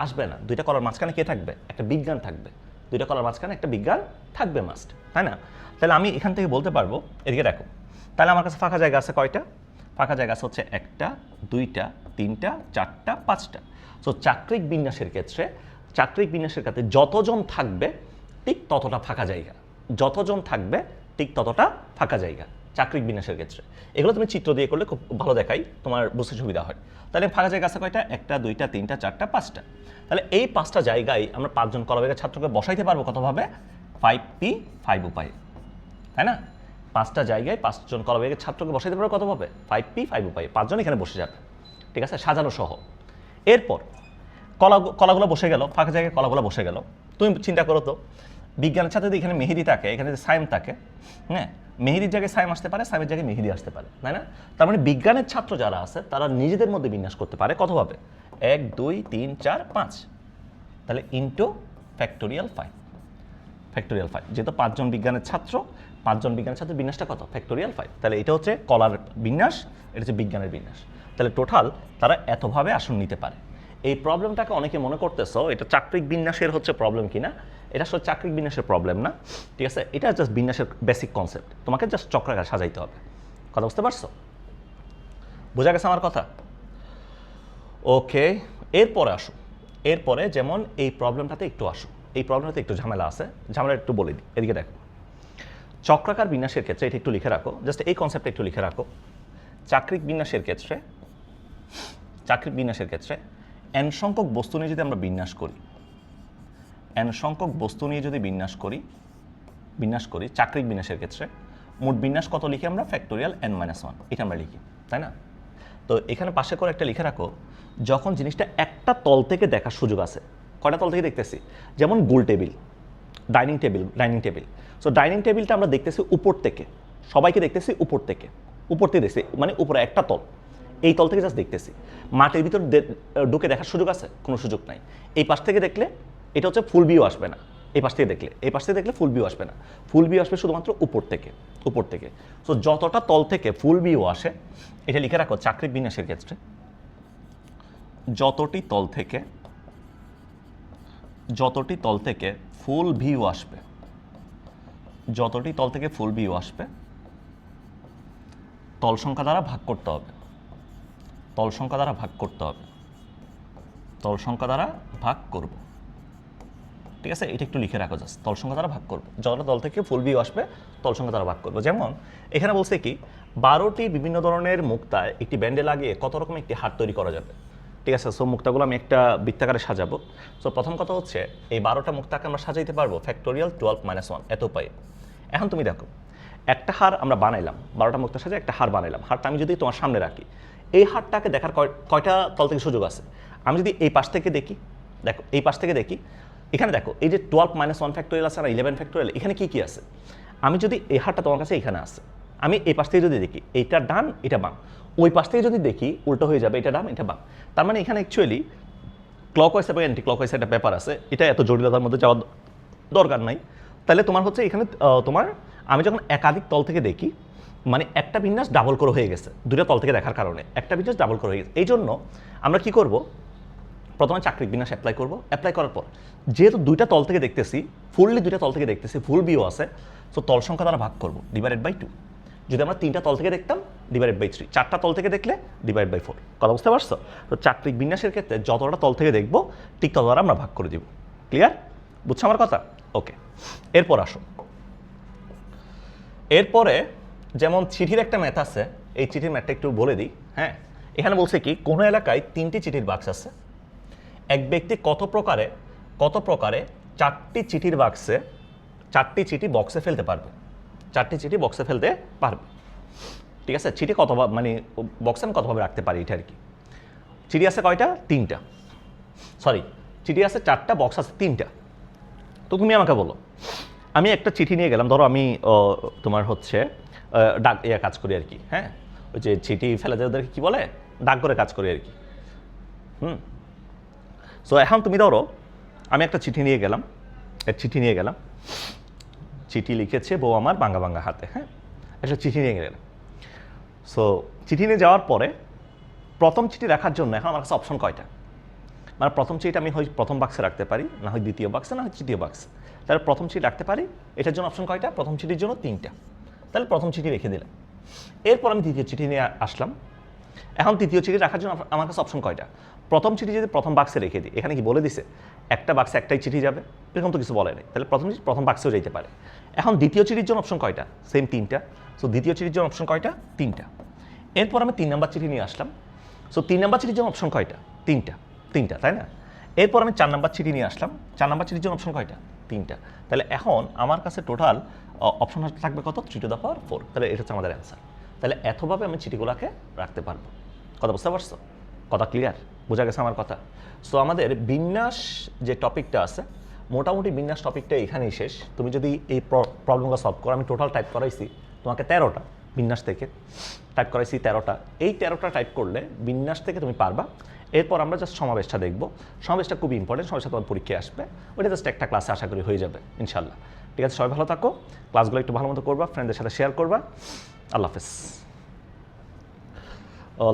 আসবে না। 2টা কলার মাঝখানে কে থাকবে? একটা বিজ্ঞান থাকবে। 2টা কলার মাঝখানে একটা বিজ্ঞান থাকবে মাস্ট, তাই না? তাহলে আমি এখান থেকে বলতে পারবো, এদিকে দেখো, তাহলে আমার কাছে ফাঁকা জায়গা আছে কয়টা? ফাঁকা জায়গা আছে হচ্ছে 1টা, 2টা, 3টা, 4টা, 5টা। সো চাক্রিক বিন্যাসের ক্ষেত্রে যতজন থাকবে ঠিক ততটা ফাঁকা জায়গা, চাক্রিক বিন্যাসের ক্ষেত্রে। এগুলো তুমি চিত্র দিয়ে করলে খুব ভালো দেখাই, তোমার বুঝতে সুবিধা হয়। তাহলে ফাঁকা জায়গা আছে কয়টা? 1টা, 2টা, 3টা, 4টা, 5টা। তাহলে এই 5টা জায়গায় আমরা 5 জন কলা বিভাগের ছাত্রকে বসাইতে পারবো কতভাবে? 5P 5 উপায়ে, তাই না? 5টা জায়গায় 5 জন কলা বিভাগের ছাত্রকে বসাইতে পারবো কতভাবে? 5P 5 উপায়ে, 5 জন এখানে বসে যাবে, ঠিক আছে, সাজানো সহ। এরপর কলাগুলো বসে গেল, ফাঁকা জায়গায় কলাগুলো বসে গেল। তুমি চিন্তা করো তো, বিজ্ঞানের ছাত্র যদি এখানে মেহেদি থাকে, এখানে যদি সাইম থাকে, হ্যাঁ, মেহেদির জায়গায় সাইম আসতে পারে, সাইমের জায়গায় মেহেদি আসতে পারে, তাই না? তার মানে বিজ্ঞানের ছাত্র যারা আছে তারা নিজেদের মধ্যে বিন্যাস করতে পারে কতভাবে? 1, 2, 3, 4, 5, তাহলে ইন্টু ফ্যাক্টোরিয়াল 5, যেহেতু 5 জন বিজ্ঞানের ছাত্র বিন্যাসটা কত? ফ্যাক্টোরিয়াল 5। তাহলে এটা হচ্ছে কলার বিন্যাস, এটা হচ্ছে বিজ্ঞানের বিন্যাস। তাহলে টোটাল তারা এতভাবে আসন নিতে পারে। এই প্রবলেমটাকে অনেকে মনে করতেছো এটা চাক্রিক বিন্যাসের হচ্ছে প্রবলেম কিনা। এটা আসলে চাক্রিক বিন্যাসের প্রবলেম না, ঠিক আছে, এটা জাস্ট বিন্যাসের বেসিক কনসেপ্ট, তোমাকে জাস্ট চক্রাকার সাজাইতে হবে। কথা বুঝতে পারছো? বোঝা গেছে আমার কথা? ওকে, এরপরে যেমন এই প্রবলেমটাতে একটু ঝামেলা আছে, ঝামেলা একটু বলে দিই। এদিকে দেখো, চক্রাকার বিন্যাসের ক্ষেত্রে এটা একটু লিখে রাখো, জাস্ট এই কনসেপ্টটা একটু লিখে রাখো। চাক্রিক বিন্যাসের ক্ষেত্রে n সংখ্যক বস্তু নিয়ে যদি আমরা বিন্যাস করি চাক্রিক বিন্যাসের ক্ষেত্রে মোট বিন্যাস কত লিখি আমরা? ফ্যাক্টোরিয়াল n-1, এটা আমরা লিখি, তাই না? তো এখানে পাশে করে একটা লিখে রাখো, যখন জিনিসটা একটা তল থেকে দেখার সুযোগ আছে। কয়টা তল থেকে দেখতেছি? যেমন গোল table, dining table. So dining টেবিলটা আমরা দেখতেছি উপর থেকে, সবাইকে দেখতেছি উপর থেকে দেখছি, মানে উপরে একটা তল, এই তল থেকে জাস্ট দেখতেছি। মাটির ভিতর ঢুকে দেখার সুযোগ আছে? কোনো সুযোগ নাই। এই পাশ থেকে দেখলে এটা হচ্ছে ফুল ভিউ আসবে না, এই পাশ থেকে দেখলে ফুল ভিউ আসবে না, ফুল ভিউ আসবে শুধুমাত্র উপর থেকে। সো যতটা তল থেকে ফুল ভিউ আসে, এটা লিখে রাখো চাক্রিক বিন্যাসের ক্ষেত্রে যতটি তল থেকে ফুল ভিউ আসবে, তল সংখ্যা দ্বারা ভাগ করতে হবে, ঠিক আছে? এটা একটু লিখে রাখো, জাস্ট তল সংখ্যা দ্বারা ভাগ করবো, যতটা তল থেকে ফুল ভিউ আসবে তল সংখ্যা দ্বারা ভাগ করবো। যেমন এখানে বলছে কি, 12টি বিভিন্ন ধরনের মুক্তায় একটি ব্যান্ডে লাগিয়ে কত রকম একটি হার তৈরি করা যাবে, ঠিক আছে? সো মুক্তাগুলো আমি একটা বৃত্তাকারে সাজাবো। সো প্রথম কথা হচ্ছে এই 12টা মুক্তাকে আমরা সাজাইতে পারবো ফ্যাক্টোরিয়াল 12-1 এত উপায়ে। এখন তুমি দেখো, একটা হার আমরা বানাইলাম, 12টা মুক্তা সাজে একটা হার বানাইলাম, হারটা আমি যদি তোমার সামনে রাখি, এই হারটাকে দেখার কয়টা তল থেকে সুযোগ আছে? আমি যদি এই পাশ থেকে দেখি, দেখো এই পাশ থেকে দেখি, এখানে দেখো এই যে 12-1 ফ্যাক্টোরিয়াল আছে আর 11 ফ্যাক্টোরিয়াল, এখানে কি আছে? আমি যদি এই হারটা তোমার কাছে এখানে আছে, আমি এই পাশ থেকে যদি দেখি, এইটা ডান এটা বাম, ওই পাশ থেকে যদি দেখি উল্টো হয়ে যাবে, এটা ডান এটা বাম। তার মানে এখানে অ্যাকচুয়ালি ক্লকওয়াইজ এবং অ্যান্টি ক্লকওয়াইজ একটা ব্যাপার আছে, এটা এত জটিলতার মধ্যে যাওয়ার দরকার নাই। তাহলে তোমার হচ্ছে এখানে আমি যখন একাধিক তল থেকে দেখি, মানে একটা বিন্যাস ডাবল করে হয়ে গেছে, দুটো তল থেকে দেখার কারণে একটা বিন্যাস ডাবল করে হয়ে গেছে। এই জন্য আমরা কি করব, প্রথমে চাকরিক বিন্যাস অ্যাপ্লাই করব, অ্যাপ্লাই করার পর যেহেতু দুইটা তল থেকে দেখতেছি, ফুললি দুইটা তল থেকে দেখতেছি, ফুল ভিউ আছে, সো তল সংখ্যা দ্বারা ভাগ করব, /2। যদি আমরা 3টা তল থেকে দেখতাম /3, 4টা তল থেকে দেখলে /4। কথা বুঝতে পারছো? তো চাকরিক বিন্যাসের ক্ষেত্রে যতটা তল থেকে দেখবো ঠিক তত দ্বারা আমরা ভাগ করে দিব। ক্লিয়ার? বুঝছো আমার কথা? ওকে, এরপর আসো। এরপরে যেমন চিঠির একটা ম্যাথ আছে, এই চিঠির ম্যাথটা একটু বলে দিই। হ্যাঁ, এখানে বলছে কি, কোনো এলাকায় 3টি চিঠির বাক্স আছে, এক ব্যক্তি কত প্রকারে 4টি চিঠির বাক্সে 4টি চিঠি বক্সে ফেলতে পারবে, 4টি চিঠি বক্সে ফেলতে পারবে। ঠিক আছে, চিঠি কতভাবে, মানে বক্সে আমি কতভাবে রাখতে পারি এটা আর কি। চিঠি আছে কয়টা? 3টা। সরি, চিঠি আছে 4টা, বক্স আছে 3টা। তো তুমি আমাকে বলো, আমি একটা চিঠি নিয়ে গেলাম, ধরো আমি তোমার হচ্ছে ডাক কাজ করি আর কি। হ্যাঁ, ওই যে চিঠি ফেলে যায় ওদেরকে কী বলে, ডাক করে কাজ করি আর কি। সো এখন তুমি ধরো আমি একটা চিঠি নিয়ে গেলাম, চিঠি লিখেছে বউ আমার বাঙ্গা বাঙ্গা হাতে। হ্যাঁ, একটা চিঠি নিয়ে গেলাম। সো চিঠি নিয়ে যাওয়ার পরে প্রথম চিঠি রাখার জন্য এখন আমার কাছে অপশন কয়টা? মানে প্রথম চিঠিটা আমি হয় প্রথম বাক্সে রাখতে পারি, না হয় দ্বিতীয় বাক্সে, না হয় তৃতীয় বাক্সে। তাহলে প্রথম চিঠি রাখতে পারি, এটার জন্য অপশন কয়টা? প্রথম চিঠির জন্য 3টা। তাহলে প্রথম চিঠি রেখে দিলাম। এরপর আমি দ্বিতীয় চিঠি নিয়ে আসলাম। এখন তৃতীয় চিঠি রাখার জন্য আমার কাছে অপশন কয়টা? প্রথম চিঠি যদি প্রথম বাক্সে রেখে দিই, এখানে কি বলে দিছে একটা বাক্সে একটাই চিঠি যাবে? এরকম তো কিছু বলে নেই। তাহলে প্রথম চিঠি প্রথম বাক্সেও যেতে পারে। এখন দ্বিতীয় চিঠির জন্য অপশন কয়টা? সেম 3টা। সো দ্বিতীয় চিঠির জন্য অপশন কয়টা? 3টা। এরপর আমি 3 নাম্বার চিঠি নিয়ে আসলাম। সো 3 নাম্বার চিঠির জন্য অপশন কয়টা? 3টা, তাই না? এরপর আমি 4 নাম্বার চিঠি নিয়ে আসলাম। 4 নাম্বার চিঠির জন্য অপশন কয়টা? 3টা। তাহলে এখন আমার কাছে টোটাল অপশন থাকবে কত? 3⁴। তাহলে এটা হচ্ছে আমাদের অ্যান্সার। তাহলে এতভাবে আমি চিঠিগুলোকে রাখতে পারবো। কথা বুঝতে পারছো? কথা ক্লিয়ার? বোঝা গেছে আমার কথা? সো আমাদের বিন্যাস যে টপিকটা আছে, মোটামুটি বিন্যাস টপিকটা এখানেই শেষ। তুমি যদি এই প্রবলেমগুলো সলভ করো, আমি টোটাল টাইপ করাইছি তোমাকে 13টা বিন্যাস থেকে, টাইপ করাইছি 13টা। এই 13টা টাইপ করলে বিন্যাস থেকে তুমি পারবা। এরপর আমরা জাস্ট সমাবেশটা দেখবো। সমাবেশটা খুব ইম্পর্টেন্ট, সমাবেশটা তোমার পরীক্ষায় আসবে। ওইটা জাস্ট একটা ক্লাসে আশা করি হয়ে যাবে ইনশাল্লাহ। ঠিক আছে, সবাই ভালো থাকো, ক্লাসগুলো একটু ভালো মতো করবা, ফ্রেন্ডদের সাথে শেয়ার করবা। আল্লাহ হাফেজ।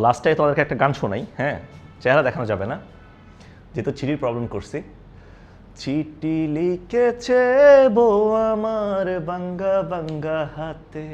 লাস্টে তোমাদেরকে একটা গান শোনাই। হ্যাঁ, চেহারা দেখানো যাবে না, যেহেতু চিঠির প্রবলেম করছি। চিঠি লিখেছে বউ আমার বাঙ্গা বাঙ্গা হাতে।